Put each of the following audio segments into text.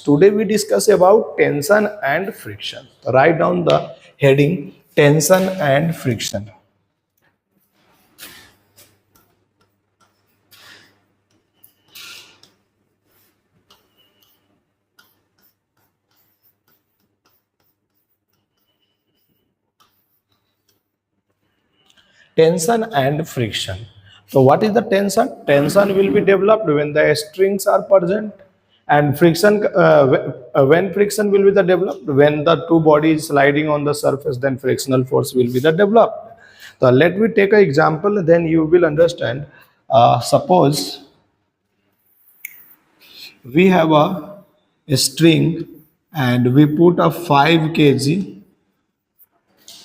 Today we discuss about tension and friction. Write down the heading tension and friction. Tension and friction. So what is the tension? Tension will be developed when the strings are present, and friction when friction will be the developed when the two bodies sliding on the surface, then frictional force will be the developed. So let me take an example, then you will understand. Suppose we have a string and we put a 5 kg.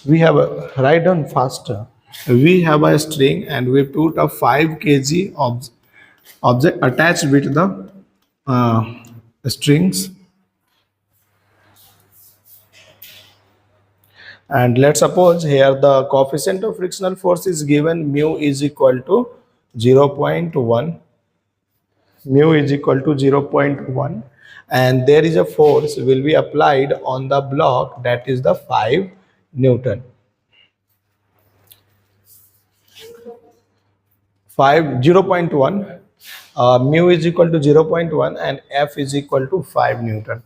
We have a, write down faster. We have a string and we put a 5 kg object attached with the strings, and let's suppose here the coefficient of frictional force is given mu is equal to 0.1. Mu is equal to 0.1, and there is a force will be applied on the block, that is the 5 Newton. 0.1, mu is equal to 0.1 and F is equal to 5 Newton.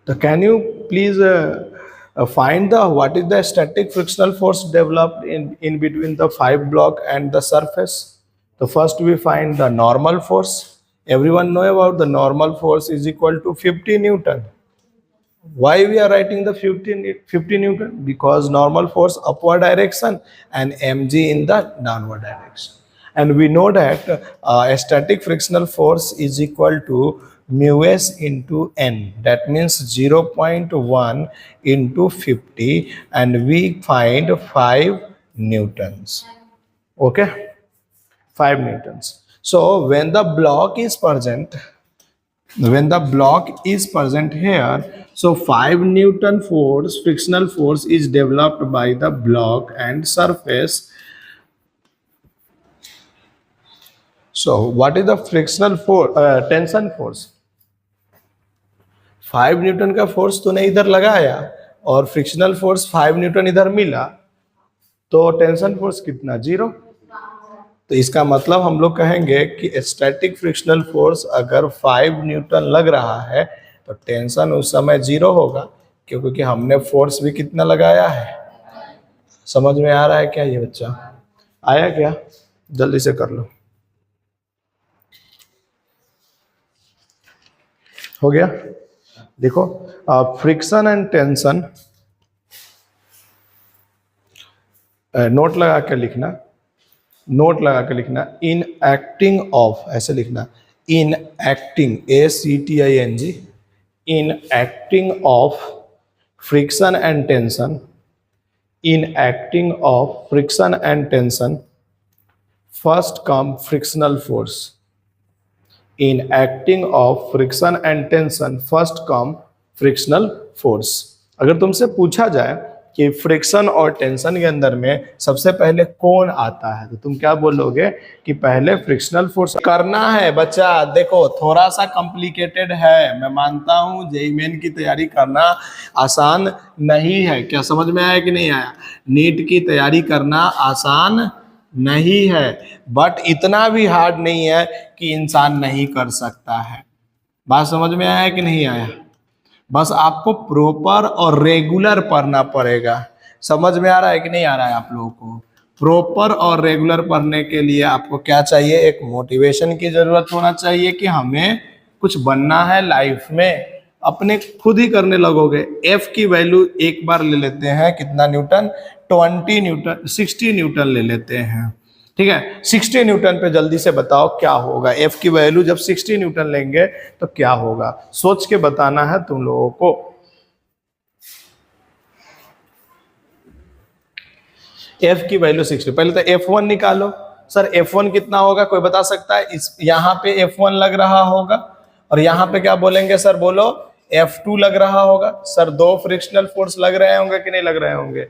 So can you please find the what is the static frictional force developed in between the 5 block and the surface? So first we find the normal force. Everyone know about the normal force is equal to 50 Newton. Why we are writing the 50 Newton? Because normal force upward direction and mg in the downward direction. And we know that a static frictional force is equal to mu s into n. That means 0.1 into 50, and we find 5 newtons. Okay, 5 newtons. So when the block is present, here, so 5 Newton force, frictional force is developed by the block and surface. So what is the frictional force, tension force? 5 Newton का force तूने इधर लगाया और frictional force 5 Newton इधर मिला, तो tension force कितना? 0। तो इसका मतलब हम लोग कहेंगे कि स्टैटिक फ्रिक्शनल फोर्स अगर 5 न्यूटन लग रहा है तो टेंशन उस समय 0 होगा, क्योंकि हमने फोर्स भी कितना लगाया है। समझ में आ रहा है क्या ये बच्चा? आया क्या? जल्दी से कर लो। हो गया? देखो, फ्रिक्शन एंड टेंशन, नोट लगा के लिखना, इन एक्टिंग ऑफ, ऐसे लिखना, in acting, ACTING, in acting of friction and tension, in acting of friction and tension, first come frictional force. In acting of friction and tension, first come frictional force. अगर तुमसे पूछा जाए कि friction और tension के अंदर में सबसे पहले कौन आता है, तो तुम क्या बोलोगे कि पहले फ्रिक्शनल फोर्स करना है। बच्चा देखो, थोड़ा सा कॉम्प्लिकेटेड है, मैं मानता हूँ जेईई मेन की तैयारी करना आसान नहीं है। क्या समझ में आया कि नहीं आया? नीट की तैयारी करना आसान नहीं है, बट इतना भी हार्ड नहीं है कि इंसान नहीं कर सकता है। बात समझ में आया कि नहीं आया? बस आपको प्रॉपर और रेगुलर पढ़ना पड़ेगा। समझ में आ रहा है कि नहीं आ रहा है आप लोगों को? प्रॉपर और रेगुलर पढ़ने के लिए आपको क्या चाहिए? एक मोटिवेशन की जरूरत होना चाहिए कि हमें कुछ बनना है लाइफ में। अपने खुद ही करने लगोगे। एफ की वैल्यू एक बार ले लेते हैं, कितना न्यूटन? 20 न्यूटन, 60 न्यूटन ले लेते हैं, ठीक है। 60 न्यूटन पे जल्दी से बताओ क्या होगा। एफ की वैल्यू जब 60 न्यूटन लेंगे तो क्या होगा, सोच के बताना है तुम लोगों को। एफ की वैल्यू 60, पहले तो F1 निकालो। सर F1 कितना होगा, कोई बता सकता है? इस यहाँ पे F1 लग रहा होगा, और यहाँ पे क्या बोलेंगे सर? बोलो, F2 लग रहा होगा। सर दो फ्रिक्शनल फोर्स लग रहे होंगे कि नहीं लग रहे होंगे?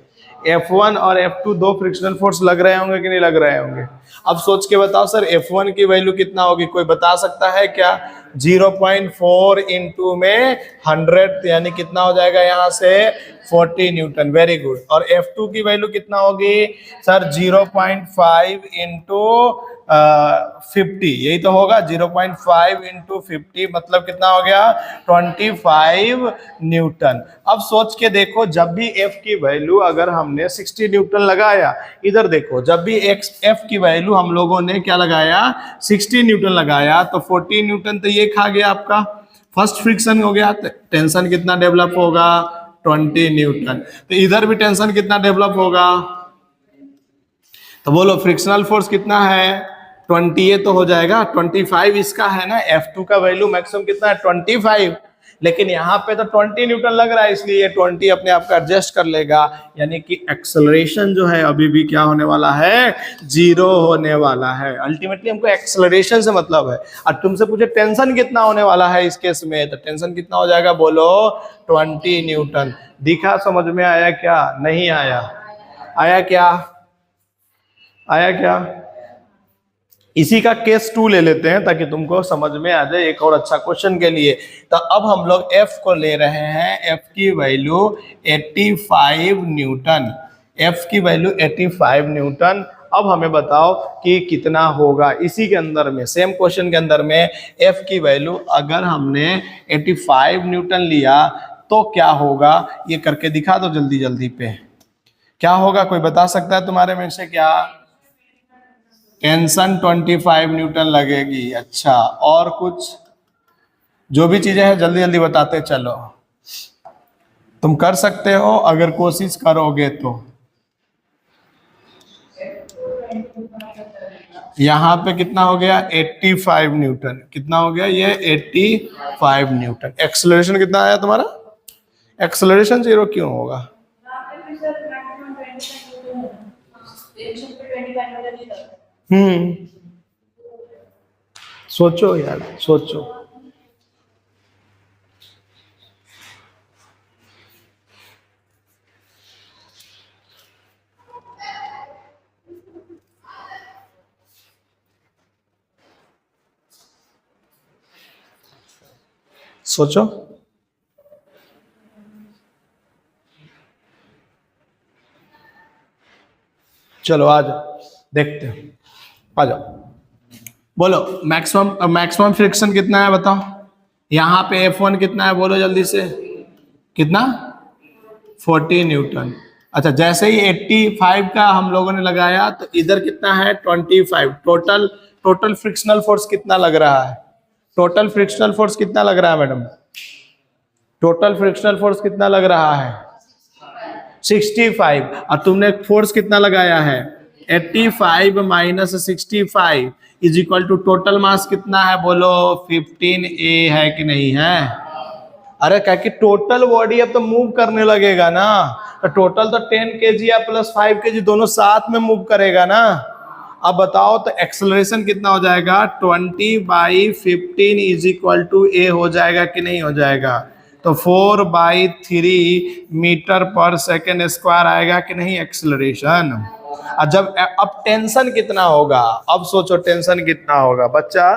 F1 और F2 दो फ्रिक्शनल फोर्स लग रहे होंगे कि नहीं लग रहे होंगे? अब सोच के बताओ सर F1 की वैल्यू कितना होगी, कोई बता सकता है क्या? 0.4 इंटू में 100 यानी कितना हो जाएगा यहाँ से 40 न्यूटन। Very good. और F2 की वैल्यू कितना होगी सर 0.5 इंटू 50, यही तो होगा 0.5 इंटू 50 मतलब कितना हो गया 25 न्यूटन। अब सोच के देखो, जब भी F की वैल्यू अगर हमने 60 न्यूटन लगाया, इधर देखो जब भी F की वैल्यू हम लोगों ने क्या लगाया 60 न्यूटन लगाया, तो 40 न्यूटन तो ये खा गया आपका फर्स्ट फ्रिक्शन हो गया। टेंशन कितना डेवलप होगा 20 न्यूटन। तो इधर भी टेंशन कितना डेवलप होगा, तो बोलो फ्रिक्शनल फोर्स कितना है 20, ये तो हो जाएगा 25 इसका है ना। F2 का वैल्यू मैक्सिमम कितना है 25, लेकिन यहाँ पे तो 20 न्यूटन लग रहा है, इसलिए ये 20 अपने आप का एडजस्ट कर लेगा। यानी कि एक्सेलरेशन जो है अभी भी क्या होने वाला है 0 होने वाला है। अल्टीमेटली हमको एक्सेलरेशन से मतलब है। और तुमसे पूछे टेंशन कितना होने वाला है इस केस में, तो टेंशन कितना हो जाएगा बोलो 20 न्यूटन। दिखा, समझ में आया क्या, नहीं आया, आया क्या, आया क्या? इसी का केस 2 ले लेते हैं ताकि तुमको समझ में आ जाए एक और अच्छा क्वेश्चन के लिए। तो अब हम लोग F को ले रहे हैं, F की वैल्यू 85 न्यूटन, F की वैल्यू 85 न्यूटन। अब हमें बताओ कि कितना होगा इसी के अंदर में, सेम क्वेश्चन के अंदर में F की वैल्यू अगर हमने 85 न्यूटन लिया तो क्या होगा, ये करके दिखा दो जल्दी जल्दी पे। क्या होगा, कोई बता सकता है तुम्हारे में से क्या? टेंशन 25 न्यूटन लगेगी। अच्छा, और कुछ जो भी चीजें हैं जल्दी जल्दी बताते चलो, तुम कर सकते हो अगर कोशिश करोगे तो। यहाँ पे कितना हो गया 85 न्यूटन, कितना हो गया ये 85 न्यूटन। एक्सेलरेशन कितना आया तुम्हारा? एक्सेलरेशन 0 क्यों होगा? सोचो यार, सोचो। सोचो। चलो आ जाओ, देखते हैं, आ जाओ। बोलो मैक्सिमम फ्रिक्शन कितना है बताओ। यहाँ पे F1 कितना है बोलो जल्दी से, कितना 40 न्यूटन। अच्छा, जैसे ही 85 का हम लोगों ने लगाया तो इधर कितना है 25। टोटल फ्रिक्शनल फोर्स कितना लग रहा है? टोटल फ्रिक्शनल फोर्स कितना लग रहा है मैडम? टोटल फ्रिक्शनल फोर्स कितना लग रहा है 65। और तुमने फोर्स कितना लगाया है 85 minus 65 is equal to total mass कितना है बोलो 15A है कि नहीं है? अरे क्या कि टोटल बॉडी अब तो मूव करने लगेगा ना, तो टोटल तो 10 kg या प्लस 5 kg दोनों साथ में मूव करेगा ना। अब बताओ तो एक्सेलरेशन कितना हो जाएगा 20/15 इज इक्वल टू A हो जाएगा कि नहीं हो जाएगा? तो 4/3 मीटर पर सेकेंड स्क्वायर आएगा कि नहीं एक्सेलरेशन। और जब अब टेंशन कितना होगा, अब सोचो टेंशन कितना होगा बच्चा।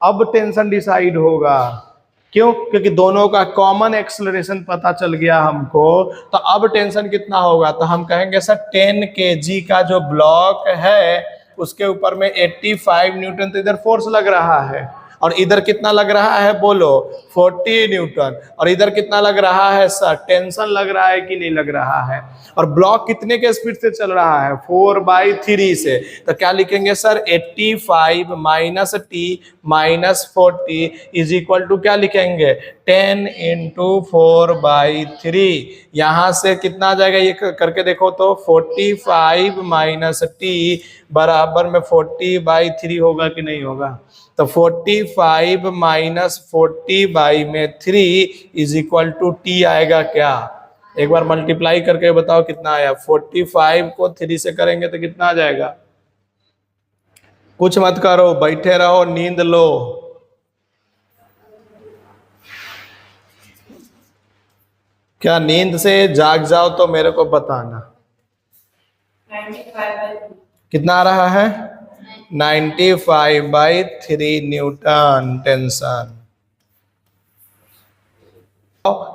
अब टेंशन डिसाइड होगा, क्यों? क्योंकि दोनों का कॉमन एक्सेलरेशन पता चल गया हमको। तो अब टेंशन कितना होगा, तो हम कहेंगे सर 10 kg का जो ब्लॉक है उसके ऊपर में 85 न्यूटन तो इधर फोर्स लग रहा है, और इधर कितना लग रहा है बोलो 40 न्यूटन, और इधर कितना लग रहा है सर टेंशन लग रहा है कि नहीं लग रहा है? और ब्लॉक कितने के स्पीड से चल रहा है 4/3 से। तो क्या लिखेंगे sir 85 minus T minus 40 is equal to क्या लिखेंगे 10 इंटू 4/3। यहाँ से कितना आ जाएगा ये करके देखो तो 45 माइनस T बराबर में 40/3 होगा कि नहीं होगा? तो 45 minus 40/3 is equal to T आएगा क्या? एक बार मल्टीप्लाई करके बताओ कितना आया। 45 को 3 से करेंगे तो कितना आ जाएगा? कुछ मत करो, बैठे रहो, नींद लो। क्या नींद से जाग जाओ तो मेरे को बताना। 95/3 कितना आ रहा है 95/3 न्यूटन टेंशन।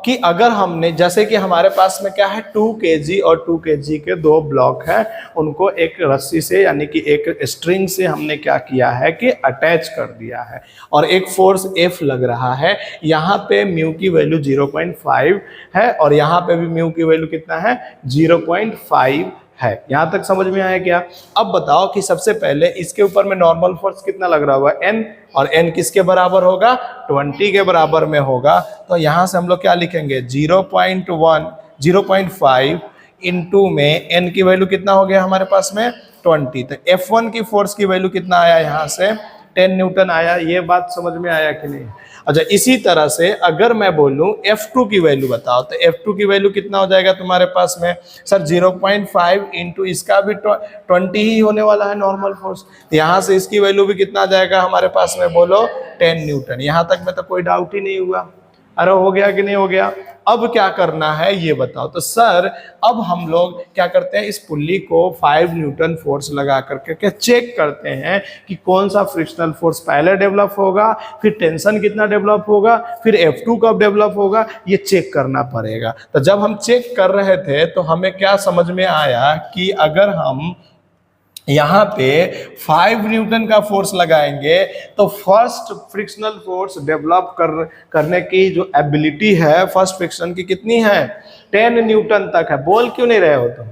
कि अगर हमने जैसे कि हमारे पास में क्या है 2 kg और 2 kg के दो ब्लॉक हैं, उनको एक रस्सी से यानी कि एक स्ट्रिंग से हमने क्या किया है कि अटैच कर दिया है और एक फोर्स F लग रहा है। यहाँ पे म्यू की वैल्यू 0.5 है और यहाँ पे भी म्यू की वैल्यू कितना है 0.5 है। यहां तक समझ में आया क्या? अब बताओ कि सबसे पहले इसके ऊपर में नॉर्मल फोर्स कितना लग रहा होगा n, और n किसके बराबर होगा 20 के बराबर में होगा। तो यहां से हम लोग क्या लिखेंगे 0.5 इंटू में n की वैल्यू कितना हो गया हमारे पास में 20। तो F1 की फोर्स की वैल्यू कितना आया यहाँ से 10 न्यूटन आया। ये बात समझ में आया कि नहीं? अच्छा, इसी तरह से अगर मैं बोलूं F2 की वैल्यू बताओ तो F2 की वैल्यू कितना हो जाएगा तुम्हारे पास में सर 0.5 इंटू इसका भी 20 ही होने वाला है नॉर्मल फोर्स। यहां से इसकी वैल्यू भी कितना आ जाएगा हमारे पास में बोलो 10 न्यूटन। यहां तक में तो कोई डाउट ही नहीं हुआ। अरे हो गया कि नहीं हो गया? अब क्या करना है ये बताओ। तो सर अब हम लोग क्या करते हैं, इस पुल्ली को 5 न्यूटन फोर्स लगा करके चेक करते हैं कि कौन सा फ्रिक्शनल फोर्स पहले डेवलप होगा, फिर टेंशन कितना डेवलप होगा, फिर F2 कब डेवलप होगा, ये चेक करना पड़ेगा। तो जब हम चेक कर रहे थे तो हमें क्या समझ में आया कि अगर हम यहाँ पे 5 न्यूटन का फोर्स लगाएंगे तो फर्स्ट फ्रिक्शनल फोर्स डेवलप करने की जो एबिलिटी है फर्स्ट फ्रिक्शन की कितनी है 10 न्यूटन तक है। बोल क्यों नहीं रहे हो तुम?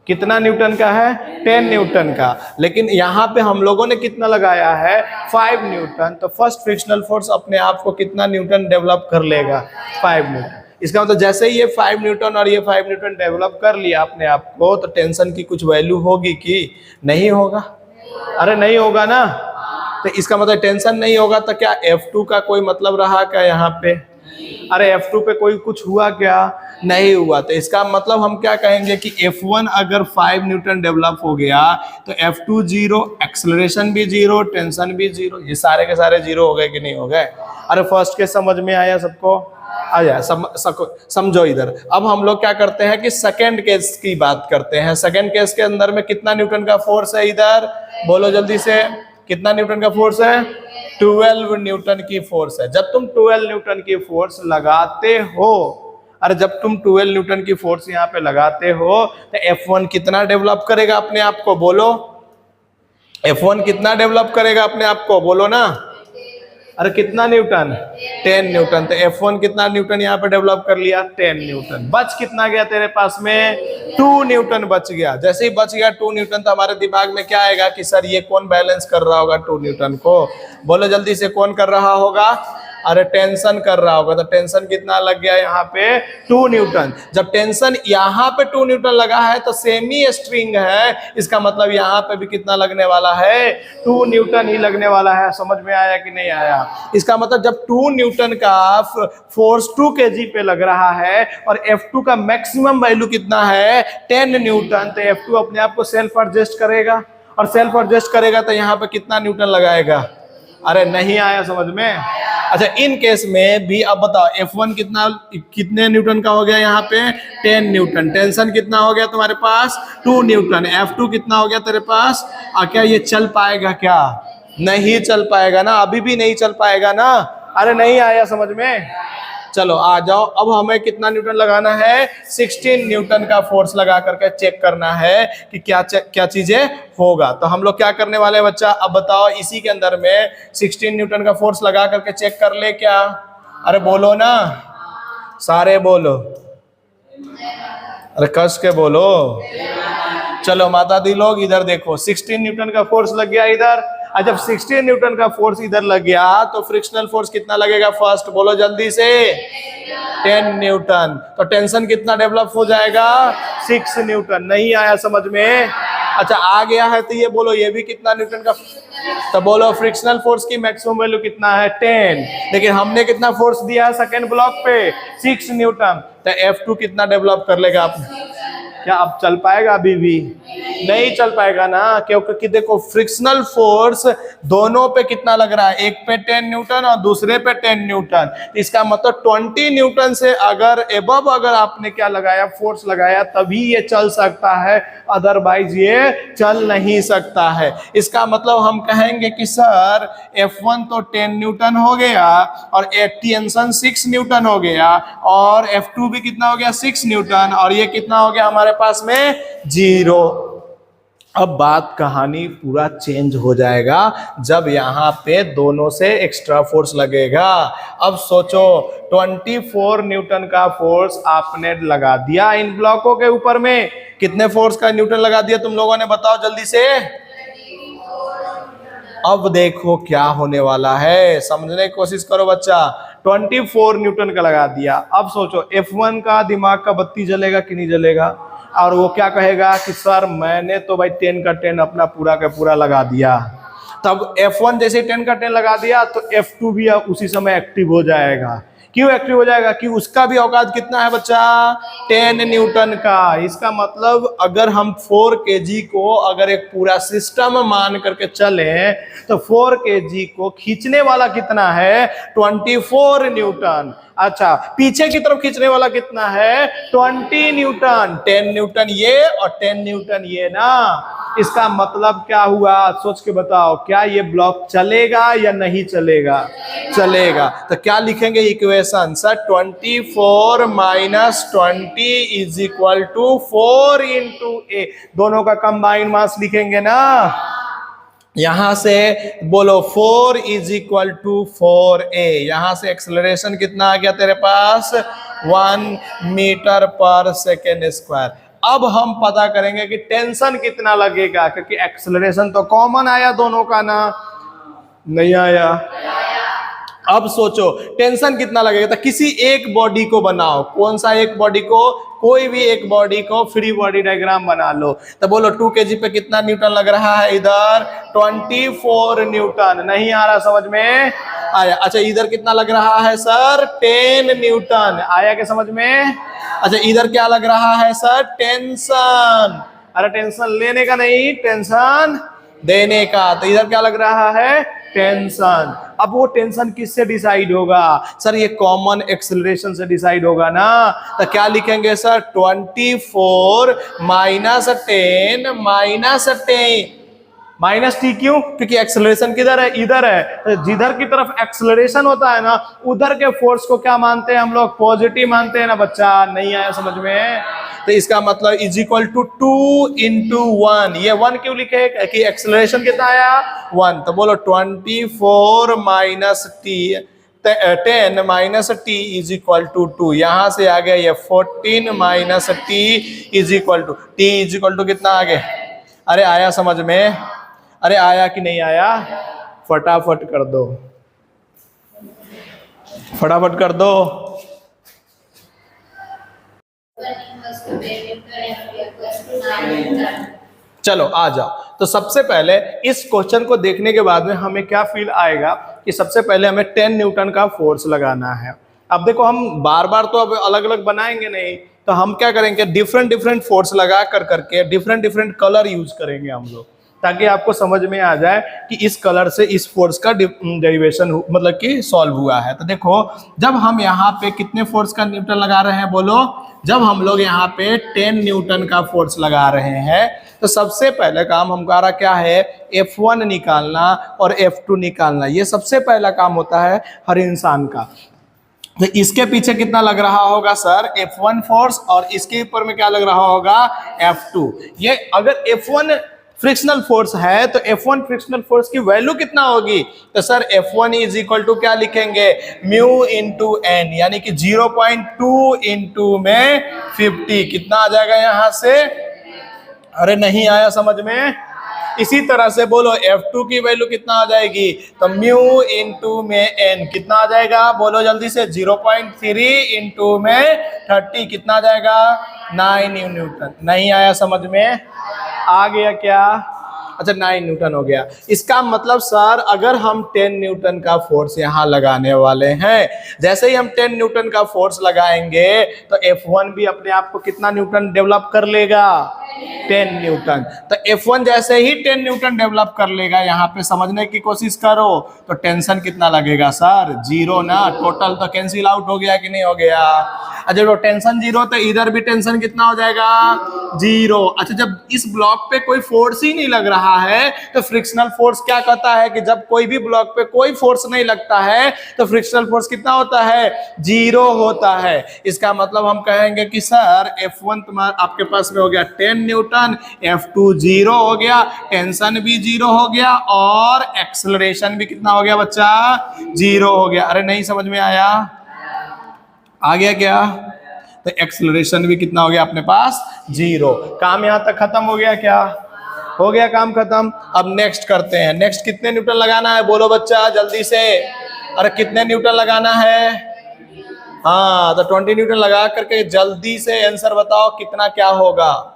कितना न्यूटन का है 10 न्यूटन का। लेकिन यहाँ पे हम लोगों ने कितना लगाया है 5 न्यूटन। तो फर्स्ट फ्रिक्शनल फोर्स अपने आप को कितना न्यूटन डेवलप कर लेगा 5 न्यूटन। इसका मतलब जैसे ही ये 5 न्यूटन और ये 5 न्यूटन डेवलप कर लिया अपने आप को, तो टेंशन की कुछ वैल्यू होगी कि नहीं होगा? अरे नहीं होगा ना। तो इसका मतलब टेंशन नहीं होगा तो क्या F2 का कोई मतलब रहा क्या यहाँ पे? अरे F2 पे कोई कुछ हुआ क्या? नहीं हुआ। तो इसका मतलब हम क्या कहेंगे कि F1 अगर 5 न्यूटन डेवलप हो गया तो F2 जीरो, एक्सेलरेशन भी जीरो, टेंशन भी जीरो। ये सारे के सारे जीरो हो गए कि नहीं हो गए? अरे फर्स्ट के समझ में आया सबको? आया समझो इधर। अब हम लोग क्या करते हैं कि सेकंड केस की बात करते हैं। सेकंड केस के अंदर में कितना न्यूटन का फोर्स है इधर बोलो जल्दी से? कितना न्यूटन का फोर्स है 12 न्यूटन की फोर्स है। जब तुम 12 न्यूटन की फोर्स लगाते हो, अरे जब तुम 12 न्यूटन की फोर्स यहाँ पे लगाते हो तो F1 कितना डेवलप करेगा अपने आप को बोलो? F1 कितना डेवलप करेगा अपने आप को बोलो ना? अरे कितना न्यूटन 10 न्यूटन। तो F1 कितना न्यूटन यहाँ पे डेवलप कर लिया 10 न्यूटन। बच कितना गया तेरे पास में 2 न्यूटन बच गया। जैसे ही बच गया 2 न्यूटन तो हमारे दिमाग में क्या आएगा कि सर ये कौन बैलेंस कर रहा होगा 2 न्यूटन को? बोलो जल्दी से, कौन कर रहा होगा? अरे टेंशन कर रहा होगा। तो टेंशन कितना लग गया यहाँ पे 2 न्यूटन। जब टेंशन यहाँ पे 2 न्यूटन लगा है तो सेमी स्ट्रिंग है, इसका मतलब यहाँ पे भी कितना लगने वाला है 2 न्यूटन ही लगने वाला है। समझ में आया कि नहीं आया? इसका मतलब जब 2 न्यूटन का फोर्स 2 kg पे लग रहा है और F2 का मैक्सिमम वैल्यू कितना है 10 न्यूटन, तो F2 अपने आप को सेल्फ एडजस्ट करेगा और सेल्फ एडजस्ट करेगा तो यहाँ पे कितना न्यूटन लगाएगा? अरे नहीं आया समझ में? अच्छा, इन केस में भी अब बताओ F1 कितने न्यूटन का हो गया यहाँ पे 10 न्यूटन। टेंशन कितना हो गया तुम्हारे पास 2 न्यूटन। F2 कितना हो गया तेरे पास? क्या ये चल पाएगा क्या? नहीं चल पाएगा ना, अभी भी नहीं चल पाएगा ना। अरे नहीं आया समझ में? चलो आ जाओ। अब हमें कितना न्यूटन लगाना है 16 न्यूटन का फोर्स लगा करके चेक करना है कि क्या चीजें होगा। तो हम लोग क्या करने वाले हैं बच्चा? अब बताओ इसी के अंदर में 16 न्यूटन का फोर्स लगा करके चेक कर ले क्या? अरे बोलो ना, सारे बोलो, अरे कस के बोलो। चलो माता दी लोग इधर देखो, 16 न्यूटन का फोर्स लग गया इधर। जब 16 न्यूटन का फोर्स इधर लग गया तो फ्रिक्शनल फोर्स कितना लगेगा फर्स्ट बोलो जल्दी से 10 न्यूटन। तो टेंशन कितना डेवलप हो जाएगा 6 न्यूटन। नहीं आया समझ में? अच्छा आ गया है तो ये बोलो ये भी कितना न्यूटन का? तो बोलो फ्रिक्शनल फोर्स की मैक्सिमम वैल्यू कितना है 10, लेकिन हमने कितना फोर्स दिया है सेकेंड ब्लॉक पे 6 न्यूटन। तो F2 कितना डेवलप कर लेगा आप? क्या अब चल पाएगा अभी भी? नहीं चल पाएगा ना, क्योंकि देखो फ्रिक्शनल फोर्स दोनों पे कितना लग रहा है, एक पे 10 न्यूटन और दूसरे पे 10 न्यूटन। इसका मतलब 20 न्यूटन से अगर एबव अगर आपने क्या लगाया, फोर्स लगाया, तभी ये चल सकता है, अदरवाइज ये चल नहीं सकता है। इसका मतलब हम कहेंगे कि सर F1 तो 10 न्यूटन हो गया और टेंशन 6 न्यूटन हो गया और F2 भी कितना हो गया, 6 न्यूटन, और ये कितना हो गया हमारे पास में 0। अब बात कहानी पूरा चेंज हो जाएगा जब यहाँ पे दोनों से एक्स्ट्रा फोर्स लगेगा। अब सोचो 24 न्यूटन का फोर्स आपने लगा दिया इन ब्लॉकों के ऊपर में, कितने फोर्स का न्यूटन लगा दिया तुम लोगों ने, बताओ जल्दी से। अब देखो क्या होने वाला है, समझने की कोशिश करो बच्चा। 24 न्यूटन का लगा दिया, अब सोचो F1 का दिमाग का बत्ती जलेगा कि नहीं जलेगा, और वो क्या कहेगा कि सर मैंने तो भाई 10 का 10 अपना पूरा का पूरा लगा दिया। तब F1 जैसे 10 का 10 लगा दिया तो F2 भी उसी समय एक्टिव हो जाएगा। क्यों एक्टिव हो जाएगा, कि उसका भी औकात कितना है बच्चा, 10 न्यूटन का। इसका मतलब अगर हम 4 kg को अगर एक पूरा सिस्टम मान करके चले तो 4 kg को खींचने वाला कितना है, 24 न्यूटन। अच्छा, पीछे की तरफ खींचने वाला कितना है, 20 न्यूटन। 10 न्यूटन ये और 10 न्यूटन ये ना। इसका मतलब क्या हुआ, सोच के बताओ, क्या ये ब्लॉक चलेगा या नहीं चलेगा, चलेगा। तो क्या लिखेंगे equation, sir 24 minus 20 is equal to 4 into a, दोनों का कंबाइंड मास लिखेंगे ना। यहां से बोलो 4 इज इक्वल टू 4a, यहां से एक्सेलरेशन कितना आ गया तेरे पास, 1 मीटर पर सेकेंड स्क्वायर। अब हम पता करेंगे कि टेंशन कितना लगेगा, क्योंकि एक्सेलरेशन तो कॉमन आया दोनों का ना, नहीं आया। अब सोचो टेंशन कितना लगेगा, तो किसी एक बॉडी को बनाओ, कौन सा एक बॉडी को, कोई भी एक बॉडी को फ्री बॉडी डायग्राम बना लो। तो बोलो 2 kg पे कितना न्यूटन लग रहा है, इधर 24 न्यूटन। नहीं आ रहा समझ में, आया। अच्छा इधर कितना लग रहा है सर, 10 न्यूटन, आया क्या समझ में। अच्छा इधर क्या लग रहा है सर, टेंशन। अरे टेंशन लेने का नहीं, टेंशन देने का। तो इधर क्या लग रहा है, टेंशन। अब वो टेंशन किससे डिसाइड होगा, सर ये कॉमन एक्सेलरेशन से डिसाइड होगा ना। तो क्या लिखेंगे sir, 24 minus 10 minus 10 minus T, क्यों, क्योंकि एक्सेलरेशन किधर है, इधर है। तो जिधर की तरफ एक्सेलरेशन होता है ना, उधर के फोर्स को क्या मानते हैं हम लोग, पॉजिटिव मानते हैं ना बच्चा। नहीं आया समझ में। तो इसका मतलब इज इक्वल टू 2 इंटू 1, ये 1 क्यों लिखे कि एक्सेलरेशन कितना आया, 1। तो बोलो 24 minus T 10 minus T is equal to 2, यहां से आ गया ये 14 minus T is equal to, T is equal to कितना आ गया। अरे आया समझ में, अरे आया कि नहीं आया, फटाफट कर दो, फटाफट कर दो। चलो आ जाओ। तो सबसे पहले इस क्वेश्चन को देखने के बाद में हमें क्या फील आएगा कि सबसे पहले हमें 10 न्यूटन का फोर्स लगाना है। अब देखो हम बार बार तो अब अलग अलग बनाएंगे नहीं, तो हम क्या करेंगे, डिफरेंट डिफरेंट फोर्स लगा कर करके डिफरेंट डिफरेंट कलर यूज करेंगे हम लोग, ताकि आपको समझ में आ जाए कि इस कलर से इस फोर्स का डेरिवेशन मतलब कि सॉल्व हुआ है। तो देखो जब हम यहाँ पे कितने फोर्स का न्यूटन लगा रहे हैं, बोलो, जब हम लोग यहाँ पे 10 न्यूटन का फोर्स लगा रहे हैं, तो सबसे पहले काम हमारा क्या है, F1 निकालना और F2 निकालना। ये सबसे पहला काम होता है हर इंसान का। तो इसके पीछे कितना लग रहा होगा सर, F1 फोर्स, और इसके ऊपर में क्या लग रहा होगा, F2। ये अगर F1 फ्रिक्शनल फोर्स है तो F1 फ्रिक्शनल फोर्स की वैल्यू कितना होगी, तो sir F1 is equal to क्या लिखेंगे, म्यू इंटू एन, यानी कि 0.2 इंटू में 50, कितना आ जाएगा यहां से। अरे नहीं आया समझ में। इसी तरह से बोलो F2 की वैल्यू कितना आ जाएगी, तो म्यू इंटू में एन कितना आ जाएगा, बोलो जल्दी से, 0.3 इंटू में 30 कितना आ जाएगा, 9 न्यूटन। नहीं आया समझ में, आ गया क्या, अच्छा 9 न्यूटन हो गया। इसका मतलब सर अगर हम 10 न्यूटन का फोर्स यहाँ लगाने वाले हैं, जैसे ही हम 10 न्यूटन का फोर्स लगाएंगे तो F1 भी अपने आप को कितना न्यूटन डेवलप कर लेगा, 10 न्यूटन। तो F1 जैसे ही 10 न्यूटन डेवलप कर लेगा, यहाँ पे समझने की कोशिश करो, तो टेंशन कितना लगेगा सर? 0 ना। टोटल तो कैंसिल आउट हो गया कि नहीं हो गया? अच्छा, जब टेंशन 0 तो इधर भी टेंशन कितना हो जाएगा? 0। अच्छा, जब इस ब्लॉक पे कोई फोर्स ही नहीं लग रहा है तो फ्रिक्शनल फोर्स क्या कहता है कि जब कोई भी ब्लॉक पे कोई फोर्स नहीं लगता है तो फ्रिक्शनल फोर्स कितना होता है? 0 होता है। इसका मतलब हम कहेंगे कि सर F1 तुम्हारा आपके पास में हो गया 10 न्यूटन, F2 0 हो गया, टेंशन भी 0 हो गया और एक्सेलरेशन भी कितना हो गया बच्चा? 0 हो गया। अरे नहीं समझ में आया? आ गया क्या? तो एक्सेलरेशन भी कितना हो गया अपने पास? 0। काम यहां तक खत्म हो गया क्या? हो गया काम खत्म। अब नेक्स्ट करते हैं। नेक्स्ट कितने न्यूटन लगाना है बोलो बच्चा जल्दी से? अरे कितने न्यूटन लगाना है? हाँ, तो 20 न्यूटन लगा करके जल्दी से आंसर बताओ कितना क्या होगा।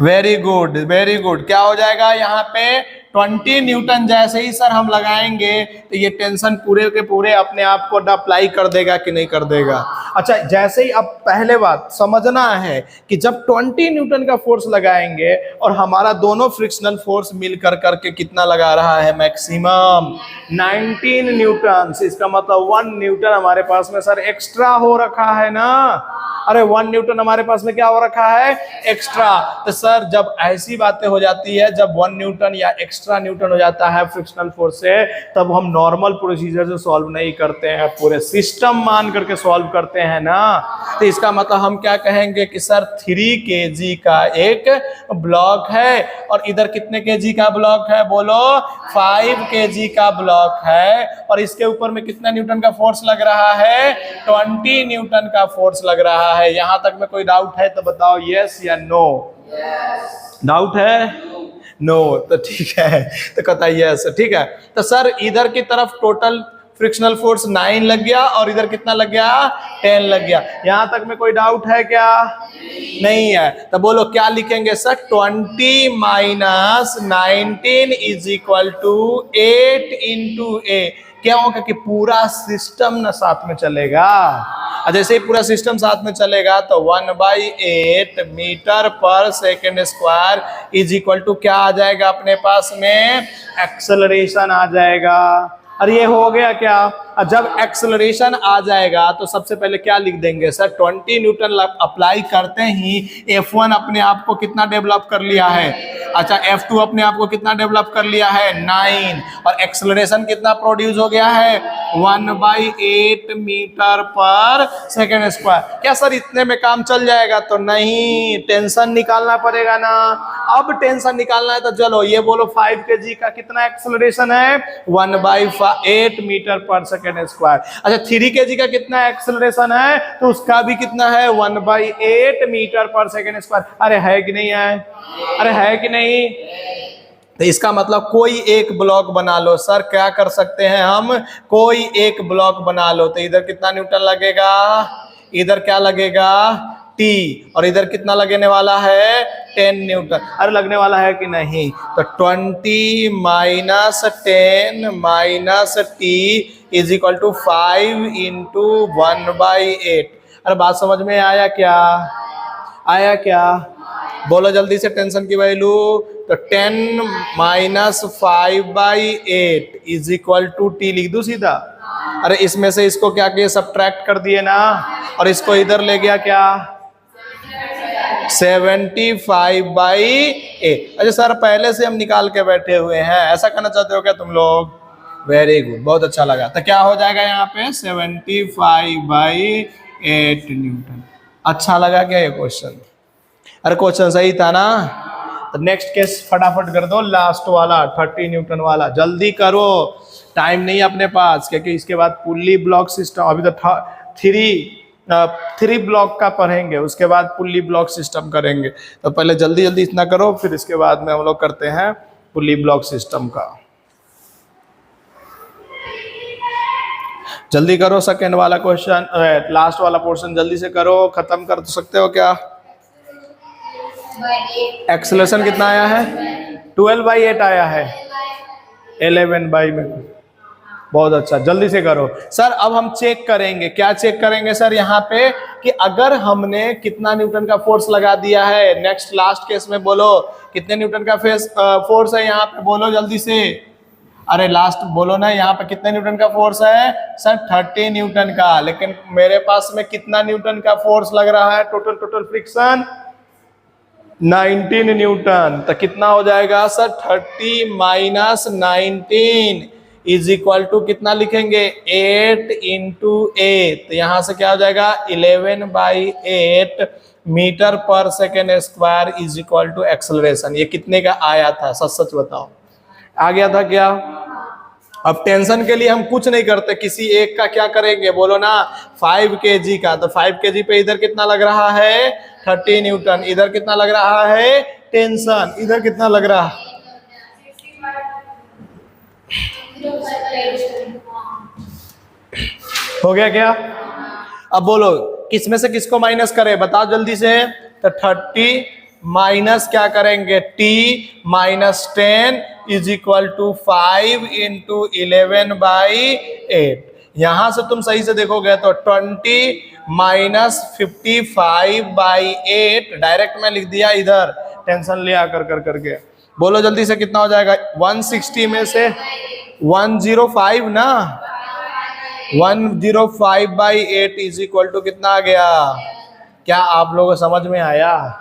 Very good, very good. क्या हो जाएगा यहाँ पे? 20 न्यूटन जैसे ही सर हम लगाएंगे तो ये टेंशन पूरे के पूरे अपने आप को अप्लाई कर देगा कि नहीं कर देगा? अच्छा, जैसे ही अब पहले बात समझना है कि जब 20 न्यूटन का फोर्स लगाएंगे और हमारा दोनों फ्रिक्शनल फोर्स मिल कर करके कितना लगा रहा है? Maximum 19 Newton. इसका मतलब 1 न्यूटन हमारे पास में सर एक्स्ट्रा हो रखा है ना। अरे 1 न्यूटन हमारे पास में क्या हो रखा है? एक्स्ट्रा। तो सर जब ऐसी बातें हो जाती है, जब 1 न्यूटन या एक्स्ट्रा न्यूटन हो जाता है फ्रिक्शनल फोर्स से, तब हम नॉर्मल प्रोसीजर से सॉल्व नहीं करते हैं, पूरे सिस्टम मान करके सॉल्व करते हैं ना। तो इसका मतलब हम क्या कहेंगे कि सर 3 kg का एक ब्लॉक है और इधर कितने kg का ब्लॉक है बोलो? 5 kg का ब्लॉक है और इसके ऊपर में कितना न्यूटन का फोर्स लग रहा है? 20 न्यूटन का फोर्स लग रहा है। यहां तक में कोई डाउट है तो बताओ यस या नो? डाउट है? नो। तो ठीक है, तो कहता है यस। ठीक है, तो सर इधर की तरफ टोटल फ्रिक्शनल फोर्स 9 लग गया और इधर कितना लग गया? 10 लग गया। यहां तक में कोई डाउट है क्या? नहीं है। तो बोलो क्या लिखेंगे sir? 20 minus 19 is equal to 8 into a. क्या होगा कि पूरा सिस्टम ना साथ में चलेगा। जैसे ही पूरा सिस्टम साथ में चलेगा तो 1/8 मीटर पर second square is equal to क्या आ जाएगा अपने पास में? एक्सेलरेशन आ जाएगा। अरे ये हो गया क्या? जब एक्सेलरेशन आ जाएगा तो सबसे पहले क्या लिख देंगे सर? 20 न्यूटन अप्लाई करते ही F1 अपने आप को कितना डेवलप कर लिया है? अच्छा, F2 अपने आप को कितना डेवलप कर लिया है? 9। और एक्सेलरेशन कितना प्रोड्यूस हो गया है? 1/8 मीटर पर सेकेंड स्क्वायर। क्या सर इतने में काम चल जाएगा? तो नहीं, टेंशन निकालना पड़ेगा ना। अब टेंशन निकालना है तो चलो ये बोलो 5 kg का कितना एक्सेलरेशन है? 1/8 मीटर पर सेकेंड स्क्वायर। अच्छा, 3 kg का कितना एक्सेलरेशन है? तो उसका भी कितना है? 1/8 मीटर पर सेकेंड स्क्वायर। अरे है कि नहीं है? अरे है कि नहीं? तो इसका मतलब कोई एक ब्लॉक बना लो सर। क्या कर सकते हैं हम? कोई एक ब्लॉक बना लो। तो इधर कितना न्यूटन लगेगा? इधर क्या लगेगा? T। और इधर कितना लगने वाला है? 10 न्यूटन। अरे लगने वाला है कि नहीं? तो 20 minus 10 minus T is equal to 5 into 1/8। अरे बात समझ में आया क्या? आया क्या? बोलो जल्दी से टेंशन की वैल्यू। तो 10 minus 5/8 is equal to T लिख दूं सीधा? अरे इसमें से इसको क्या किया? सब्ट्रैक्ट कर दिए ना। और इसको इधर ले गया क्या? 75/8। अच्छा सर पहले से हम निकाल के बैठे हुए हैं, ऐसा करना चाहते हो क्या तुम लोग? वेरी गुड, बहुत अच्छा लगा। तो क्या हो जाएगा यहाँ पे? 75/8 न्यूटन। अच्छा लगा क्या ये क्वेश्चन? अरे क्वेश्चन सही था ना। तो नेक्स्ट केस फटाफट कर दो, लास्ट वाला 30 न्यूटन वाला। जल्दी करो, टाइम नहीं है अपने पास, क्योंकि इसके बाद पुल्ली ब्लॉक सिस्टम। अभी तो 3 ब्लॉक का पढ़ेंगे, उसके बाद पुल्ली ब्लॉक सिस्टम करेंगे। तो पहले जल्दी जल्दी इतना करो, फिर इसके बाद में हम लोग करते हैं पुल्ली ब्लॉक सिस्टम का। जल्दी करो, सेकेंड वाला क्वेश्चन, लास्ट वाला पोर्शन जल्दी से करो, खत्म कर सकते हो क्या? एक्सेलरेशन कितना आया है? 12/8 आया है। 11 बाई में बहुत अच्छा, जल्दी से करो सर। अब हम चेक करेंगे, क्या चेक करेंगे सर यहाँ पे, कि अगर हमने कितना न्यूटन का फोर्स लगा दिया है, नेक्स्ट लास्ट केस में बोलो कितने न्यूटन का फोर्स है यहाँ पे, बोलो जल्दी से। अरे लास्ट बोलो ना, यहाँ पे कितने न्यूटन का फोर्स है सर? 30 न्यूटन का। लेकिन मेरे पास में कितना न्यूटन का फोर्स लग रहा है? Total friction 19 newton. तो कितना हो जाएगा sir? 30 minus 19 is equal to कितना लिखेंगे? 8 इंटू 8। यहां से क्या हो जाएगा? 11/8 मीटर पर second square is equal to acceleration. ये कितने का आया था? सच सच बताओ, आ गया था क्या? अब टेंशन के लिए हम कुछ नहीं करते, किसी एक का क्या करेंगे बोलो ना, 5 kg का। तो 5 kg पे इधर कितना लग रहा है? 30 न्यूटन। इधर कितना लग रहा है? टेंशन। इधर कितना लग रहा है? हो गया क्या? अब बोलो किस में से किसको माइनस करें, बताओ जल्दी से। तो 30 माइनस क्या करेंगे? t minus 10 is equal to 5 into 11/8। यहां से तुम सही से देखोगे तो 20 माइनस 55/8 डायरेक्ट में लिख दिया इधर, टेंशन लिया करके। बोलो जल्दी से कितना हो जाएगा? 160 में से 105 ना, 105/8 इज इक्वल टू कितना आ गया? क्या आप लोगों को समझ में आया?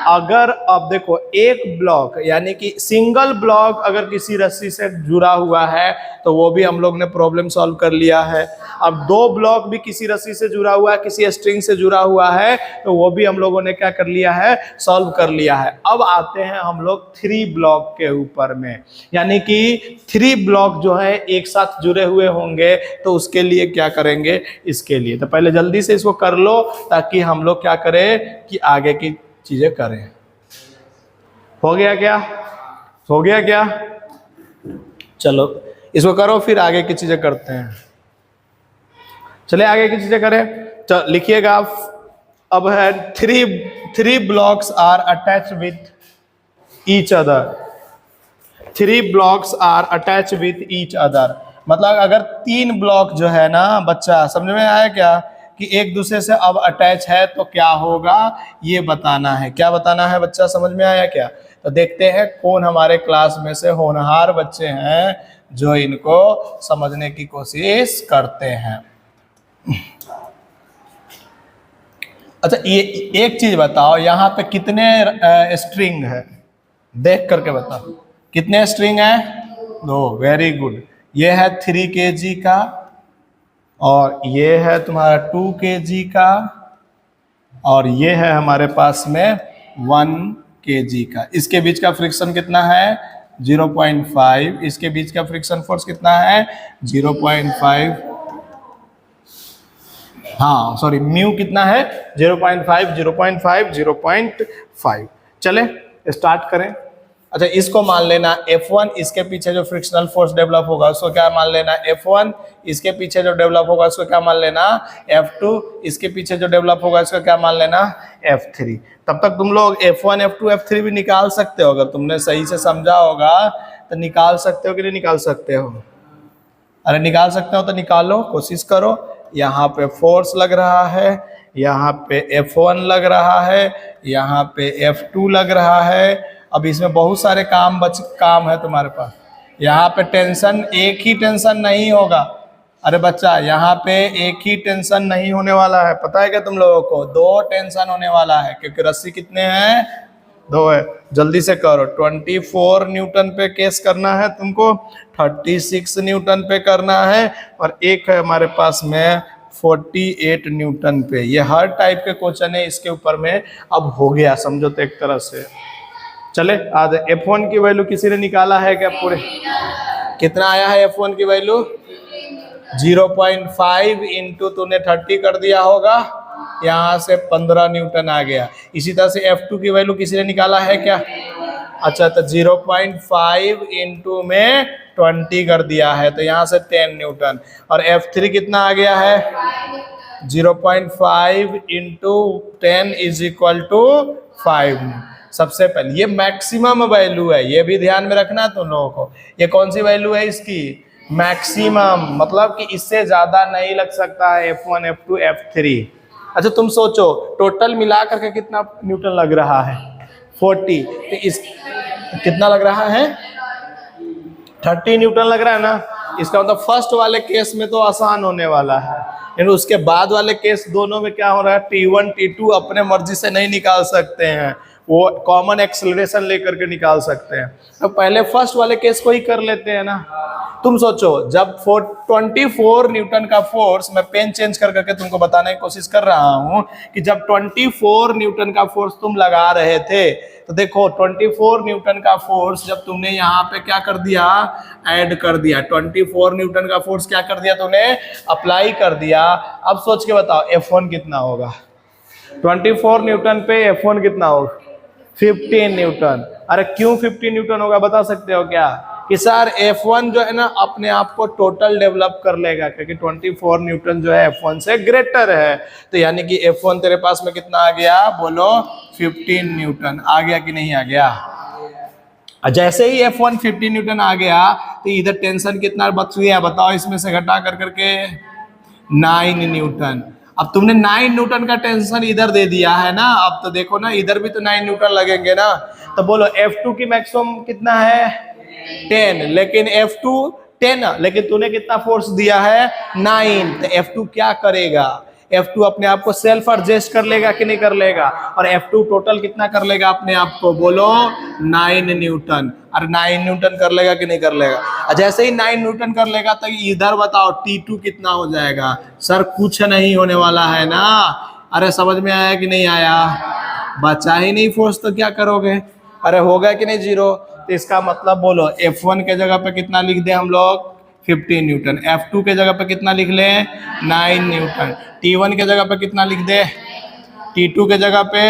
अगर अब देखो एक ब्लॉक यानी कि सिंगल ब्लॉक अगर किसी रस्सी से जुड़ा हुआ है तो वो भी हम लोग ने प्रॉब्लम सॉल्व कर लिया है। अब 2 ब्लॉक भी किसी रस्सी से जुड़ा हुआ है, किसी स्ट्रिंग से जुड़ा हुआ है, तो वो भी हम लोगों ने क्या कर लिया है? सॉल्व कर लिया है। अब आते हैं हम लोग 3 ब्लॉक के ऊपर में, यानी कि 3 ब्लॉक जो है एक साथ जुड़े हुए होंगे, तो उसके लिए क्या करेंगे? इसके लिए तो पहले जल्दी से इसको कर लो ताकि हम लोग क्या करें कि आगे की चीजें करें। हो गया क्या? हो गया क्या? चलो इसको करो, फिर आगे की चीजें करते हैं। चले आगे की चीजें करें। चलो लिखिएगा आप। अब है 3 blocks are attach with each other. 3 blocks are attach with each other, मतलब अगर 3 ब्लॉक जो है ना बच्चा, समझ में आया क्या, कि एक दूसरे से अब अटैच है तो क्या होगा ये बताना है। क्या बताना है बच्चा, समझ में आया क्या? तो देखते हैं कौन हमारे क्लास में से होनहार बच्चे हैं जो इनको समझने की कोशिश करते हैं। अच्छा ये एक चीज बताओ, यहाँ पे कितने स्ट्रिंग है? देख करके बताओ कितने स्ट्रिंग है? 2। Very good. ये है 3 kg का और ये है तुम्हारा 2 kg का और ये है हमारे पास में 1 kg का। इसके बीच का फ्रिक्शन कितना है? 0.5। इसके बीच का फ्रिक्शन फोर्स कितना है? 0.5। हाँ सॉरी, म्यू कितना है? 0.5 0.5 0.5। चले स्टार्ट करें। अच्छा इसको मान लेना F1, इसके पीछे जो फ्रिक्शनल फोर्स डेवलप होगा उसको क्या मान लेना? F1। इसके पीछे जो डेवलप होगा उसको क्या मान लेना? F2। इसके पीछे जो डेवलप होगा उसको क्या मान लेना? F3। तब तक तुम लोग F1 F2 F3 भी निकाल सकते हो, अगर तुमने सही से समझा होगा तो निकाल सकते हो कि नहीं निकाल सकते हो? अरे निकाल सकते हो तो निकालो, कोशिश करो। यहाँ पे फोर्स लग रहा है, यहाँ पे F1 लग रहा है, यहाँ पे F2 लग रहा है। अब इसमें बहुत सारे काम है तुम्हारे पास। यहाँ पे टेंशन, एक ही टेंशन नहीं होगा। अरे बच्चा यहाँ पे एक ही टेंशन नहीं होने वाला है, पता है क्या तुम लोगों को? 2 टेंशन होने वाला है, क्योंकि रस्सी कितने हैं? 2 है। जल्दी से करो। 24 न्यूटन पे केस करना है तुमको, 36 न्यूटन पे करना है, और एक है हमारे पास में 48 न्यूटन पे। ये हर टाइप के क्वेश्चन है इसके ऊपर में। अब हो गया समझो तो एक तरह से। चले आज F1 की वैल्यू किसी ने निकाला है क्या? पूरे कितना आया है F1 की वैल्यू? 0.5 इंटू तूने 30 कर दिया होगा, यहाँ से 15 न्यूटन आ गया। इसी तरह से F2 की वैल्यू किसी ने निकाला है क्या? अच्छा तो 0.5 इंटू में 20 कर दिया है, तो यहाँ से 10 न्यूटन। और F3 कितना आ गया है? 0.5 इंटू 10 इज इक्वल टू 5। सबसे पहले ये मैक्सिमम वैल्यू है, ये भी ध्यान में रखना तुम लोगों को। ये कौन सी वैल्यू है इसकी? मैक्सिमम, मतलब कि इससे ज्यादा नहीं लग सकता है F1 F2 F3। अच्छा तुम सोचो टोटल मिला करके कितना न्यूटन लग रहा है 40, तो इस कितना लग रहा है 30 न्यूटन लग रहा है ना। इसका मतलब फर्स्ट वाले केस में तो आसान होने वाला है, लेकिन उसके बाद वाले केस दोनों में क्या हो रहा है, T1 T2 अपने मर्जी से नहीं निकाल सकते हैं, वो कॉमन एक्सेलरेशन लेकर के निकाल सकते हैं। तो पहले फर्स्ट वाले केस को ही कर लेते हैं ना। तुम सोचो जब 24 न्यूटन का फोर्स, मैं पेन चेंज कर करके तुमको बताने की कोशिश कर रहा हूं कि जब 24 न्यूटन का फोर्स तुम लगा रहे थे, तो देखो 24 न्यूटन का फोर्स जब तुमने यहाँ पे क्या कर दिया, ऐड कर दिया, 24 न्यूटन का फोर्स क्या कर दिया तुमने, अप्लाई कर दिया। अब सोच के बताओ F1 कितना होगा, 24 न्यूटन पे F1 कितना होगा, 15 न्यूटन। अरे क्यों 15 न्यूटन होगा बता सकते हो क्या, कि सर F1 जो है ना अपने आप को टोटल डेवलप कर लेगा, क्योंकि 24 न्यूटन जो है F1 से ग्रेटर है, तो यानी कि F1 तेरे पास में कितना आ गया, बोलो 15 न्यूटन आ गया कि नहीं आ गया। जैसे ही F1 15 न्यूटन आ गया तो इधर टेंशन कितना बच गया बताओ, इसमें से घटा कर करके 9 न्यूटन। अब तुमने 9 न्यूटन का टेंशन इधर दे दिया है ना, अब तो देखो ना इधर भी तो 9 न्यूटन लगेंगे ना। तो बोलो F2 की मैक्सिमम कितना है 10, लेकिन F2 10, लेकिन तूने कितना फोर्स दिया है 9, तो F2 क्या करेगा, F2 अपने आप को सेल्फ एडजस्ट कर लेगा कि नहीं कर लेगा, और F2 टोटल कितना कर लेगा अपने आप को, बोलो 9 न्यूटन। अरे 9 न्यूटन कर लेगा कि नहीं कर लेगा। जैसे ही 9 न्यूटन कर लेगा तो इधर बताओ T2 कितना हो जाएगा, सर कुछ नहीं होने वाला है ना। अरे समझ में आया कि नहीं आया, बचा ही नहीं फोर्स तो क्या करोगे, अरे हो गया कि नहीं जीरो। तो इसका मतलब बोलो F1 के जगह पे कितना लिख दे हम लोग 15 न्यूटन, F2 के जगह पे कितना लिख ले 9 न्यूटन, T1 के जगह पे कितना लिख दे T2 के जगह पे,